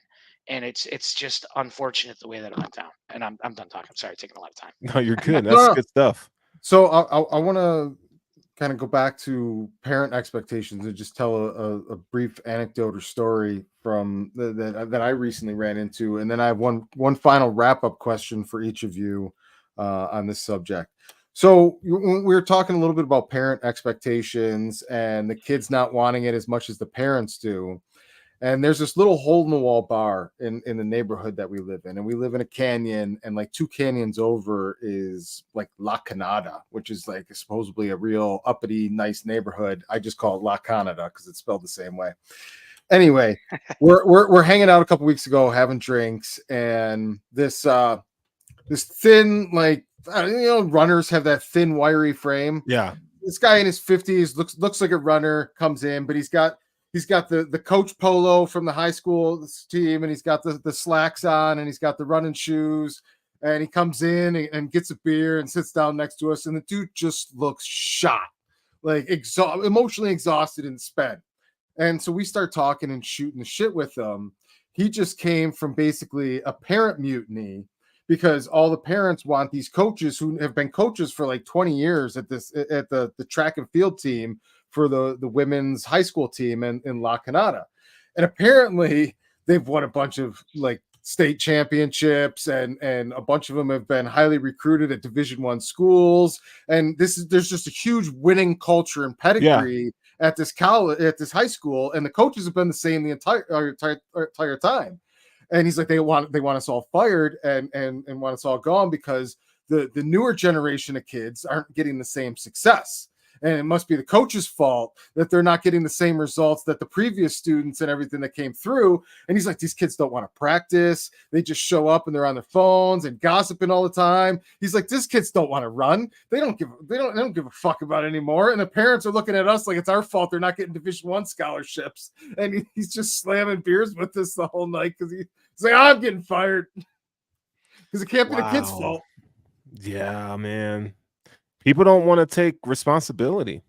And it's just unfortunate the way that it went down. And I'm done talking. I'm sorry, taking a lot of time. No, you're good. That's No, good stuff. so I want to kind of go back to parent expectations and just tell a brief anecdote or story from that I recently ran into, and then I have one final wrap up question for each of you on this subject. So we were talking a little bit about parent expectations and the kids not wanting it as much as the parents do. And there's this little hole in the wall bar in the neighborhood that we live in. And we live in a canyon, and like 2 canyons over is like La Canada, which is like supposedly a real uppity, nice neighborhood. I just call it La Canada because it's spelled the same way. Anyway, we're hanging out a couple weeks ago having drinks, and this thin, like, runners have that thin, wiry frame. Yeah. This guy in his 50s looks like a runner, comes in, but he's got the coach polo from the high school team, and he's got the slacks on, and he's got the running shoes, and he comes in and gets a beer and sits down next to us, and the dude just looks shot, like emotionally exhausted and spent. And so we start talking and shooting the shit with him. He just came from basically a parent mutiny, because all the parents want these coaches who have been coaches for like 20 years at the track and field team for the women's high school team in La Canada. And apparently they've won a bunch of like state championships, and a bunch of them have been highly recruited at Division I schools. And there's just a huge winning culture and pedigree at this college, at this high school. And the coaches have been the same the entire time. And he's like, they want us all fired and want us all gone because the newer generation of kids aren't getting the same success. And it must be the coach's fault that they're not getting the same results that the previous students and everything that came through. And he's like, these kids don't want to practice. They just show up and they're on their phones and gossiping all the time. He's like, these kids don't want to run. They don't give a fuck about it anymore. And the parents are looking at us like it's our fault they're not getting Division I scholarships. And he's just slamming beers with us the whole night because he's like, I'm getting fired because it can't be the kids' fault. Yeah, man. People don't want to take responsibility,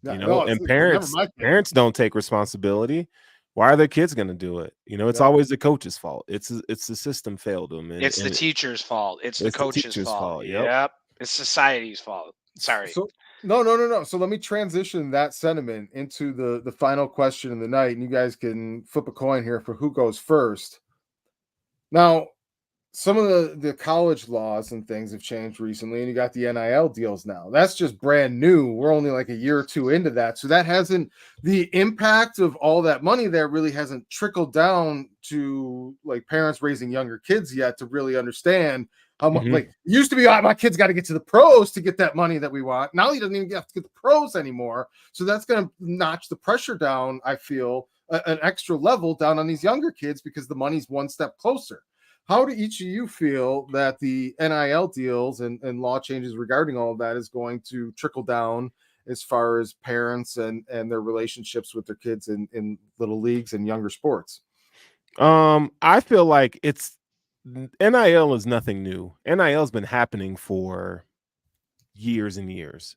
and parents don't take responsibility. Why are their kids going to do it? It's always the coach's fault. It's the system failed them. It's the teacher's fault. It's the coach's fault. Yep. It's society's fault. Sorry. So no. So let me transition that sentiment into the final question of the night, and you guys can flip a coin here for who goes first. Now, some of the college laws and things have changed recently, and you got the NIL deals now. That's just brand new. We're only like a year or two into that. So that hasn't, the impact of all that money there really hasn't trickled down to like parents raising younger kids yet to really understand how much, like, it used to be, my kid's got to get to the pros to get that money that we want. Now he doesn't even have to get the pros anymore. So that's going to notch the pressure down, I feel, an extra level down on these younger kids because the money's one step closer. How do each of you feel that the NIL deals and law changes regarding all of that is going to trickle down as far as parents and their relationships with their kids in little leagues and younger sports? I feel like NIL is nothing new. NIL has been happening for years and years.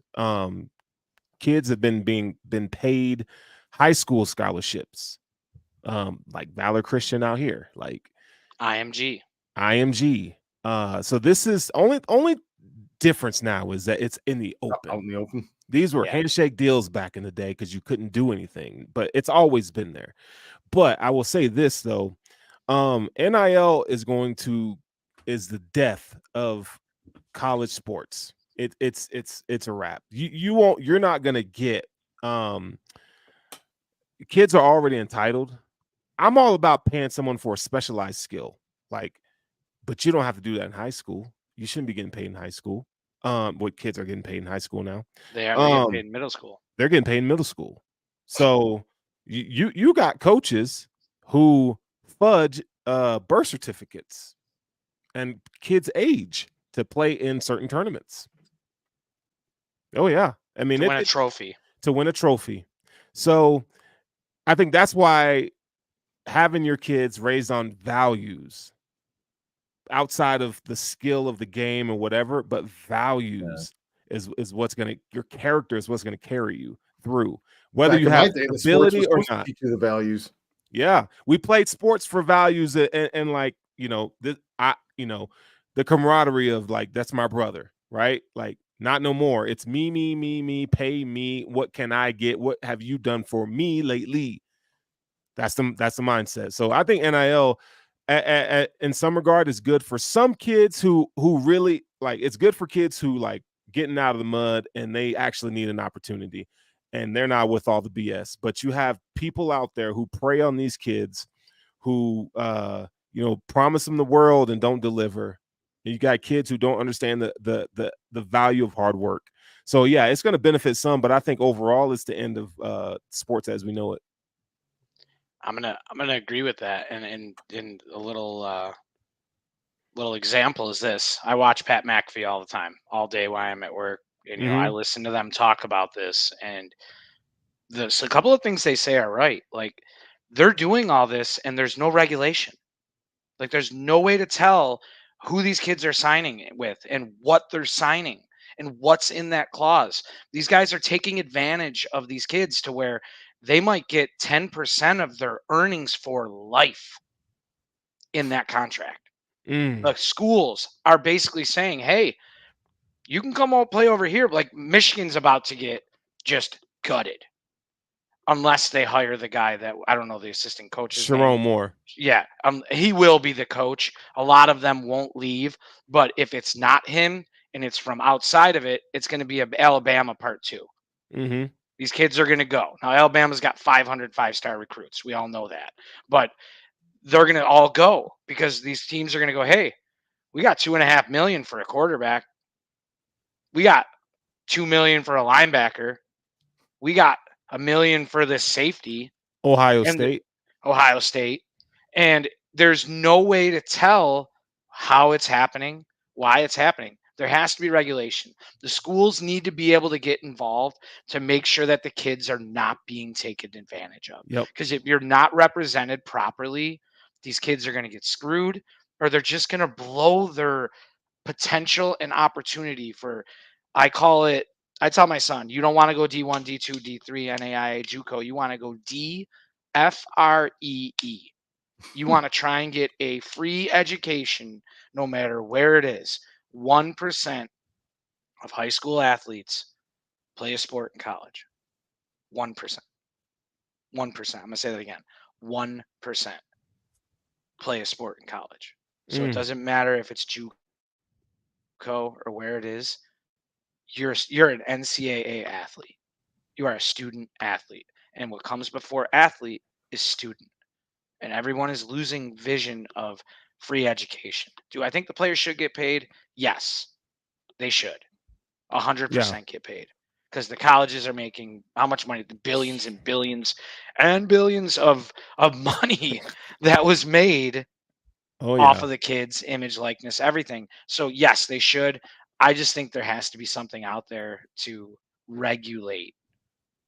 Kids have been paid high school scholarships, like Valor Christian out here, like IMG. So this is only difference now is that it's in the open. Out in the open. These were handshake deals back in the day because you couldn't do anything, but it's always been there. But I will say this though, NIL is the death of college sports. It's a wrap. You're not gonna get. Kids are already entitled. I'm all about paying someone for a specialized skill, but you don't have to do that in high school. You shouldn't be getting paid in high school. What kids are getting paid in high school now? They are getting paid in middle school. They're getting paid in middle school. So you got coaches who fudge birth certificates and kids' age to play in certain tournaments. Oh yeah, I mean, to win a trophy. So I think that's why having your kids raised on values outside of the skill of the game or whatever, but values is what's your character is what's going to carry you through, whether you have ability or not. Teach you the values. Yeah, we played sports for values and like the camaraderie of like, that's my brother, right? Like, not no more. It's me, pay me. What can I get? What have you done for me lately? That's the mindset. So I think NIL in some regard is good for some kids who really like, it's good for kids who like getting out of the mud and they actually need an opportunity. and they're not with all the BS. But you have people out there who prey on these kids, who promise them the world and don't deliver. And you got kids who don't understand the value of hard work. So yeah, it's going to benefit some, but I think overall it's the end of sports as we know it. I'm gonna agree with that, and a little example is this. I watch Pat McAfee all the time, all day while I'm at work, and I listen to them talk about this, and a couple of things they say are right. Like, they're doing all this, and there's no regulation. Like, there's no way to tell who these kids are signing with and what they're signing and what's in that clause. These guys are taking advantage of these kids to where they might get 10% of their earnings for life in that contract. The schools are basically saying, hey, you can come play over here. Like, Michigan's about to get just gutted unless they hire the guy that, I don't know the assistant coach's name. Sharon Moore. Yeah, he will be the coach. A lot of them won't leave, but if it's not him and it's from outside of it, it's going to be Alabama part 2. These kids are going to go. Now, Alabama's got 500 5-star recruits. We all know that. But they're going to all go because these teams are going to go, hey, we got $2.5 million for a quarterback. We got $2 million for a linebacker. We got $1 million for this safety. Ohio State. And there's no way to tell how it's happening, why it's happening. There has to be regulation. The schools need to be able to get involved to make sure that the kids are not being taken advantage of. Because if you're not represented properly, these kids are going to get screwed, or they're just going to blow their potential and opportunity for, I tell my son, you don't want to go D1, D2, D3, NAIA, JUCO. You want to go DFREE. You want to try and get a free education no matter where it is. 1% of high school athletes play a sport in college. 1%. 1%. I'm going to say that again. 1% play a sport in college. So it doesn't matter if it's JUCO or where it is. You're an NCAA athlete. You are a student athlete. And what comes before athlete is student. And everyone is losing vision of free education. Do I think the players should get paid? Yes, they should. 100% get paid. Because the colleges are making how much money? The billions and billions and billions of money that was made off of the kids' image, likeness, everything. So yes, they should. I just think there has to be something out there to regulate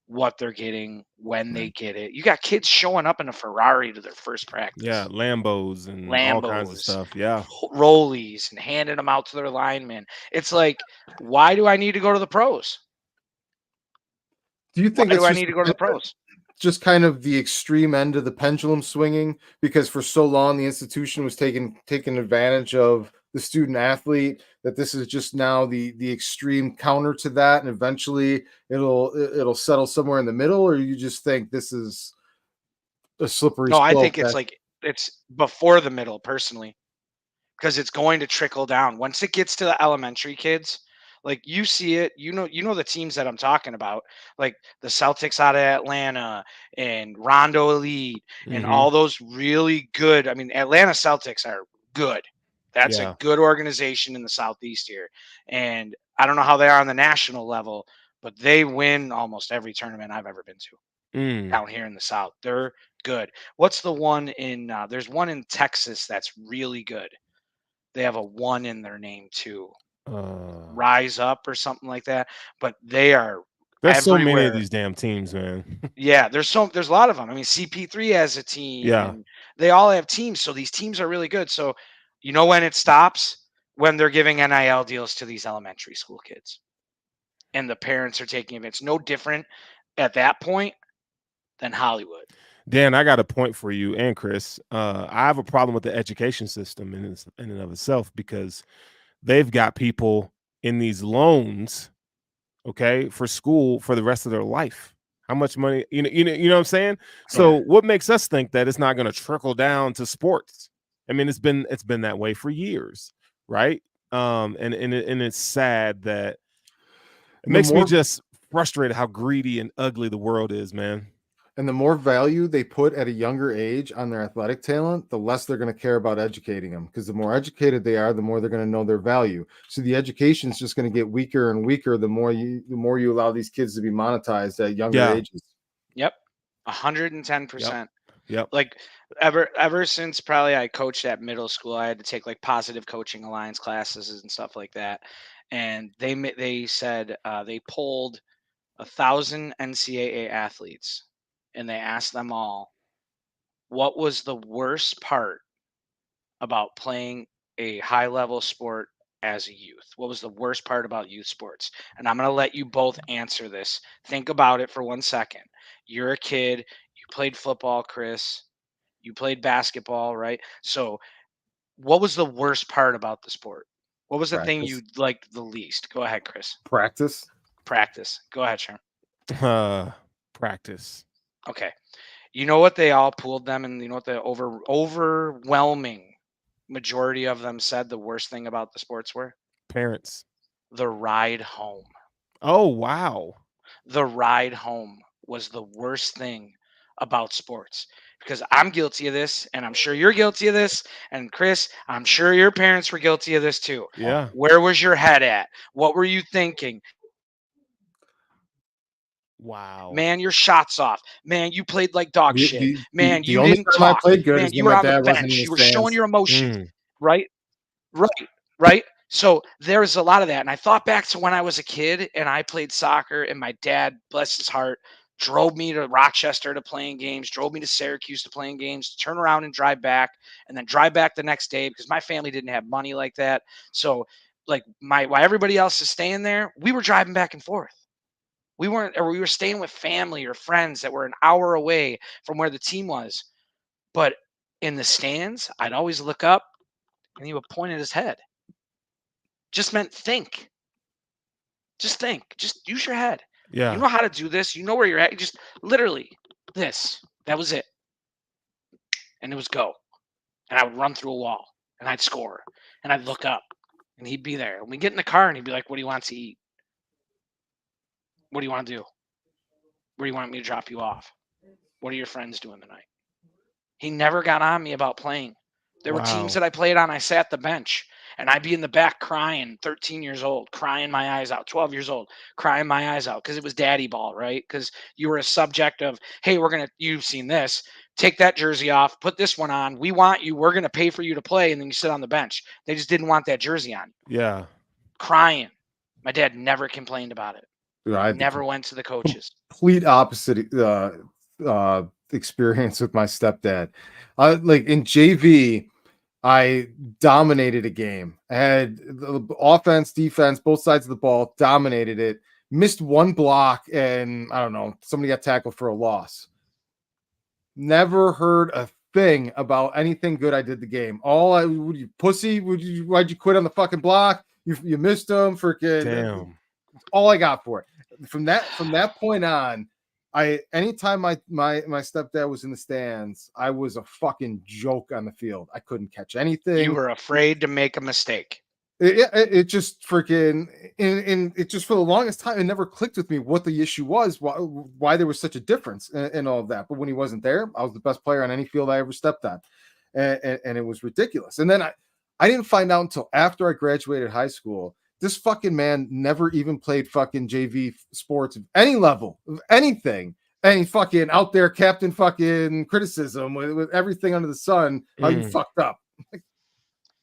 what they're getting, when they get it. You got kids showing up in a Ferrari to their first practice. Yeah, Lambos and all kinds of stuff. Yeah. Rollies, and handing them out to their linemen. It's like, why do I need to go to the pros? Do you think I need to go to the pros? Just kind of the extreme end of the pendulum swinging, because for so long the institution was taking advantage of the student athlete, that this is just now the extreme counter to that, and eventually it'll settle somewhere in the middle? Or you just think this is a slippery slope? I think it's before the middle, personally, because it's going to trickle down once it gets to the elementary kids. Like, you see it, you know the teams that I'm talking about, like the Celtics out of Atlanta and Rondo Elite and all those really good. I mean, Atlanta Celtics are good. That's a good organization in the Southeast here. And I don't know how they are on the national level, but they win almost every tournament I've ever been to down here in the South. They're good. What's the one in, there's one in Texas that's really good. They have a 1 in their name too. Rise Up or something like that. But they are There's everywhere. So many of these damn teams, man. Yeah, there's a lot of them. I mean, CP3 has a team. Yeah. And they all have teams. So these teams are really good. So you know when it stops? When they're giving NIL deals to these elementary school kids. And the parents are taking it. It's no different at that point than Hollywood. Dan, I got a point for you and Chris. I have a problem with the education system in and of itself, because they've got people in these loans, okay, for school for the rest of their life. How much money, you know what I'm saying? So what makes us think that it's not going to trickle down to sports? I mean, it's been that way for years, right? And it's sad that it makes me just frustrated how greedy and ugly the world is, man. And the more value they put at a younger age on their athletic talent, the less they're going to care about educating them. Because the more educated they are, the more they're going to know their value. So the education is just going to get weaker and weaker the more you allow these kids to be monetized at younger ages. Yep, 110%. Yep. Like ever since probably I coached at middle school, I had to take like Positive Coaching Alliance classes and stuff like that. And they said they polled 1,000 NCAA athletes, and they asked them all, what was the worst part about playing a high level sport as a youth? What was the worst part about youth sports? And I'm going to let you both answer this. Think about it for 1 second. You're a kid, you played football, Chris. You played basketball, right? So, what was the worst part about the sport? What was the thing you liked the least? Go ahead, Chris. Practice. Go ahead, Sharon. Practice. Okay. You know what they all pooled them, and you know what the overwhelming majority of them said the worst thing about the sports were? Parents. The ride home. Oh, wow. The ride home was the worst thing about sports, because I'm guilty of this, and I'm sure you're guilty of this, and Chris, I'm sure your parents were guilty of this too. Yeah. Where was your head at? What were you thinking? Wow. Man, your shots off. Man, you played like dog shit. Man, the you only didn't time I talk. played good Man, is you when were my on the dad wasn't in bench. the You were showing stands. your emotions. Right? Right? So there's a lot of that. And I thought back to when I was a kid and I played soccer, and my dad, bless his heart, drove me to Rochester to playing games, drove me to Syracuse to playing games, turn around and drive back, and then drive back the next day, because my family didn't have money like that. So like while everybody else is staying there, we were driving back and forth. We were staying with family or friends that were an hour away from where the team was. But in the stands, I'd always look up and he would point at his head. Just meant think. Just think. Just use your head. Yeah. You know how to do this. You know where you're at. You just literally this. That was it. And it was go. And I would run through a wall and I'd score. And I'd look up and he'd be there. And we get in the car and he'd be like, "What do you want to eat? What do you want to do? Where do you want me to drop you off? What are your friends doing tonight?" He never got on me about playing. There were teams that I played on, I sat the bench, and I'd be in the back crying, 13 years old, crying my eyes out, 12 years old, crying my eyes out, because it was daddy ball, right? Because you were a subject of, hey, you've seen this, take that jersey off, put this one on. We want you. We're going to pay for you to play. And then you sit on the bench. They just didn't want that jersey on. Yeah. Crying. My dad never complained about it. I never went to the coaches. Complete opposite experience with my stepdad. Like in JV, I dominated a game. I had the offense, defense, both sides of the ball, dominated it. Missed one block, and I don't know, somebody got tackled for a loss. Never heard a thing about anything good I did the game. Would you pussy? Why'd you quit on the fucking block? You missed them. Freaking damn. All I got for it. From that point on, anytime my stepdad was in the stands, I was a fucking joke on the field. I couldn't catch anything. You were afraid to make a mistake. It just freaking and it just for the longest time it never clicked with me what the issue was, why there was such a difference in all of that. But when he wasn't there, I was the best player on any field I ever stepped on, and it was ridiculous. And then I didn't find out until after I graduated high school. This fucking man never even played fucking JV sports of any level of anything. And he fucking out there captain fucking criticism with everything under the sun. How you fucked up.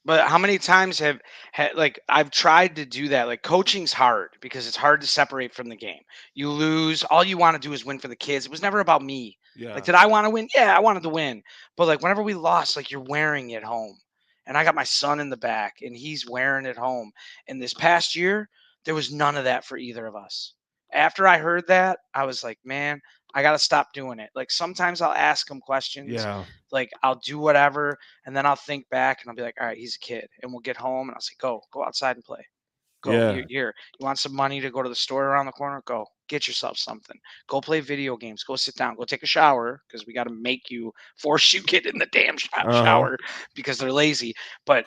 But how many times I've tried to do that? Like, coaching's hard because it's hard to separate from the game. You lose, all you want to do is win for the kids. It was never about me. Yeah. Like, did I want to win? Yeah, I wanted to win. But like, whenever we lost, like, you're wearing it home. And I got my son in the back and he's wearing it home. And this past year, there was none of that for either of us. After I heard that, I was like, man, I got to stop doing it. Like, sometimes I'll ask him questions. Yeah. Like, I'll do whatever, and then I'll think back and I'll be like, all right, he's a kid. And we'll get home and I'll say, go outside and play. Go. Yeah. You're here. You want some money to go to the store around the corner? Go. Get yourself something. Go play video games. Go sit down. Go take a shower, because we got to force you get in the damn shower because they're lazy. But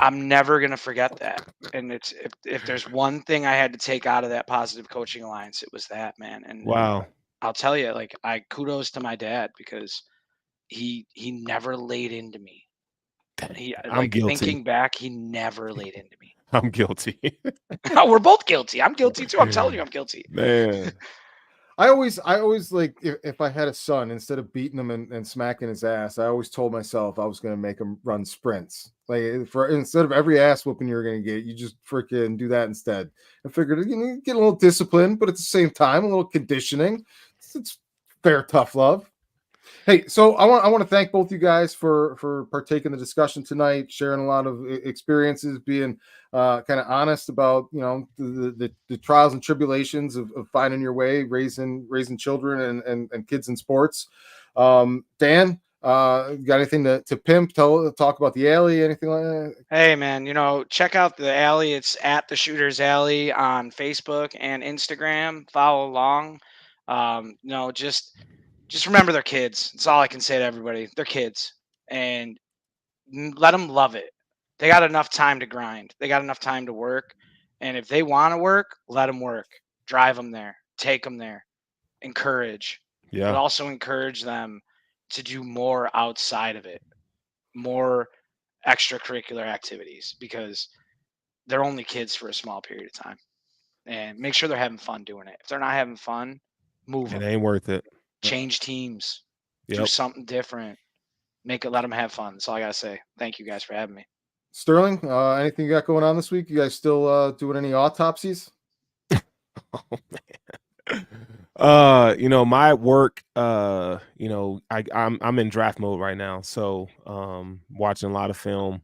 I'm never gonna forget that. And it's if there's one thing I had to take out of that Positive Coaching Alliance, it was that, man. And Wow. I'll tell you, like, I kudos to my dad because he never laid into me. He I'm like guilty. thinking back, he never laid into me. I'm guilty. We're both guilty. I'm guilty too. I'm telling you, I'm guilty. Man. I always like if I had a son, instead of beating him and smacking his ass, I always told myself I was going to make him run sprints. Like for instead of every ass whooping you're going to get, you just freaking do that instead. I figured get a little discipline, but at the same time, a little conditioning. It's fair, tough love. Hey, so I want to thank both you guys for partaking in the discussion tonight, sharing a lot of experiences, being kind of honest about the trials and tribulations of finding your way, raising children and kids in sports. Dan, got anything to pimp? Talk about the alley? Anything like that? Hey man, check out the alley. It's at the Shooters Alley on Facebook and Instagram. Follow along. Just remember they're kids. That's all I can say to everybody. They're kids, and let them love it. They got enough time to grind. They got enough time to work, and if they want to work, let them work. Drive them there. Take them there. Encourage, but Yeah. also encourage them to do more outside of it, more extracurricular activities, because they're only kids for a small period of time. And make sure they're having fun doing it. If they're not having fun, move It them. ain't worth it. Change teams. Do Yep. something different. Let them have fun. That's all I gotta say. Thank you guys for having me. Sterling, anything you got going on this week? You guys still doing any autopsies? Oh man. My work, I'm in draft mode right now, so watching a lot of film,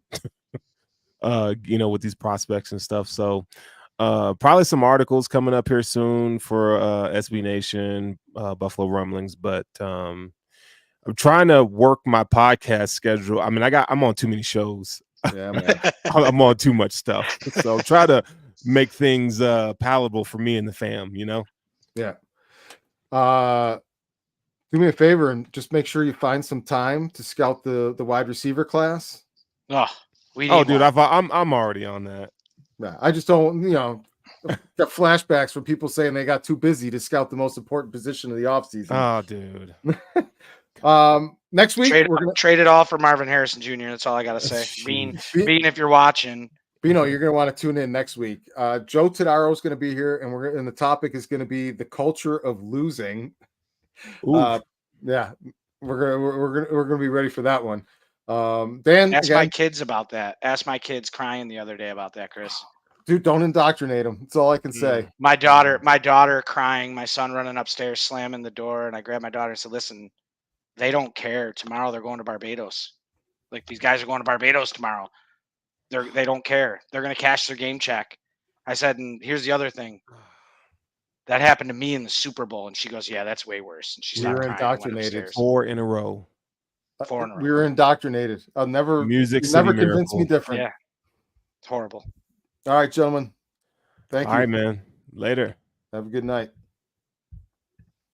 with these prospects and stuff. So probably some articles coming up here soon for SB Nation, Buffalo Rumblings, but I'm trying to work my podcast schedule. I mean, I'm on too many shows. Yeah, man. I'm on too much stuff. So try to make things palatable for me and the fam, Yeah. Do me a favor and just make sure you find some time to scout the wide receiver class. Oh, dude, I'm already on that. Yeah, I just don't, got flashbacks from people saying they got too busy to scout the most important position of the offseason. Oh, dude. Next week we're gonna trade it all for Marvin Harrison Jr. That's all I gotta say. Bean, if you're watching, Bino, you're gonna want to tune in next week. Joe Todaro is going to be here, and the topic is going to be the culture of losing. Yeah, we're gonna be ready for that one. Dan, ask my kids about that. Ask my kids crying the other day about that, Chris. Dude, don't indoctrinate them. That's all I can say. My daughter crying, my son running upstairs, slamming the door, and I grabbed my daughter and said, "Listen, they don't care. Tomorrow they're going to Barbados. Like, these guys are going to Barbados tomorrow. They don't care. They're going to cash their game check." I said, and here's the other thing. That happened to me in the Super Bowl, and she goes, "Yeah, that's way worse." And she stopped crying. Indoctrinated. 4 in a row. 4 in a row. We were indoctrinated. Never convinced me different. Yeah, it's horrible. All right, gentlemen. Thank you. All right, man. Later. Have a good night.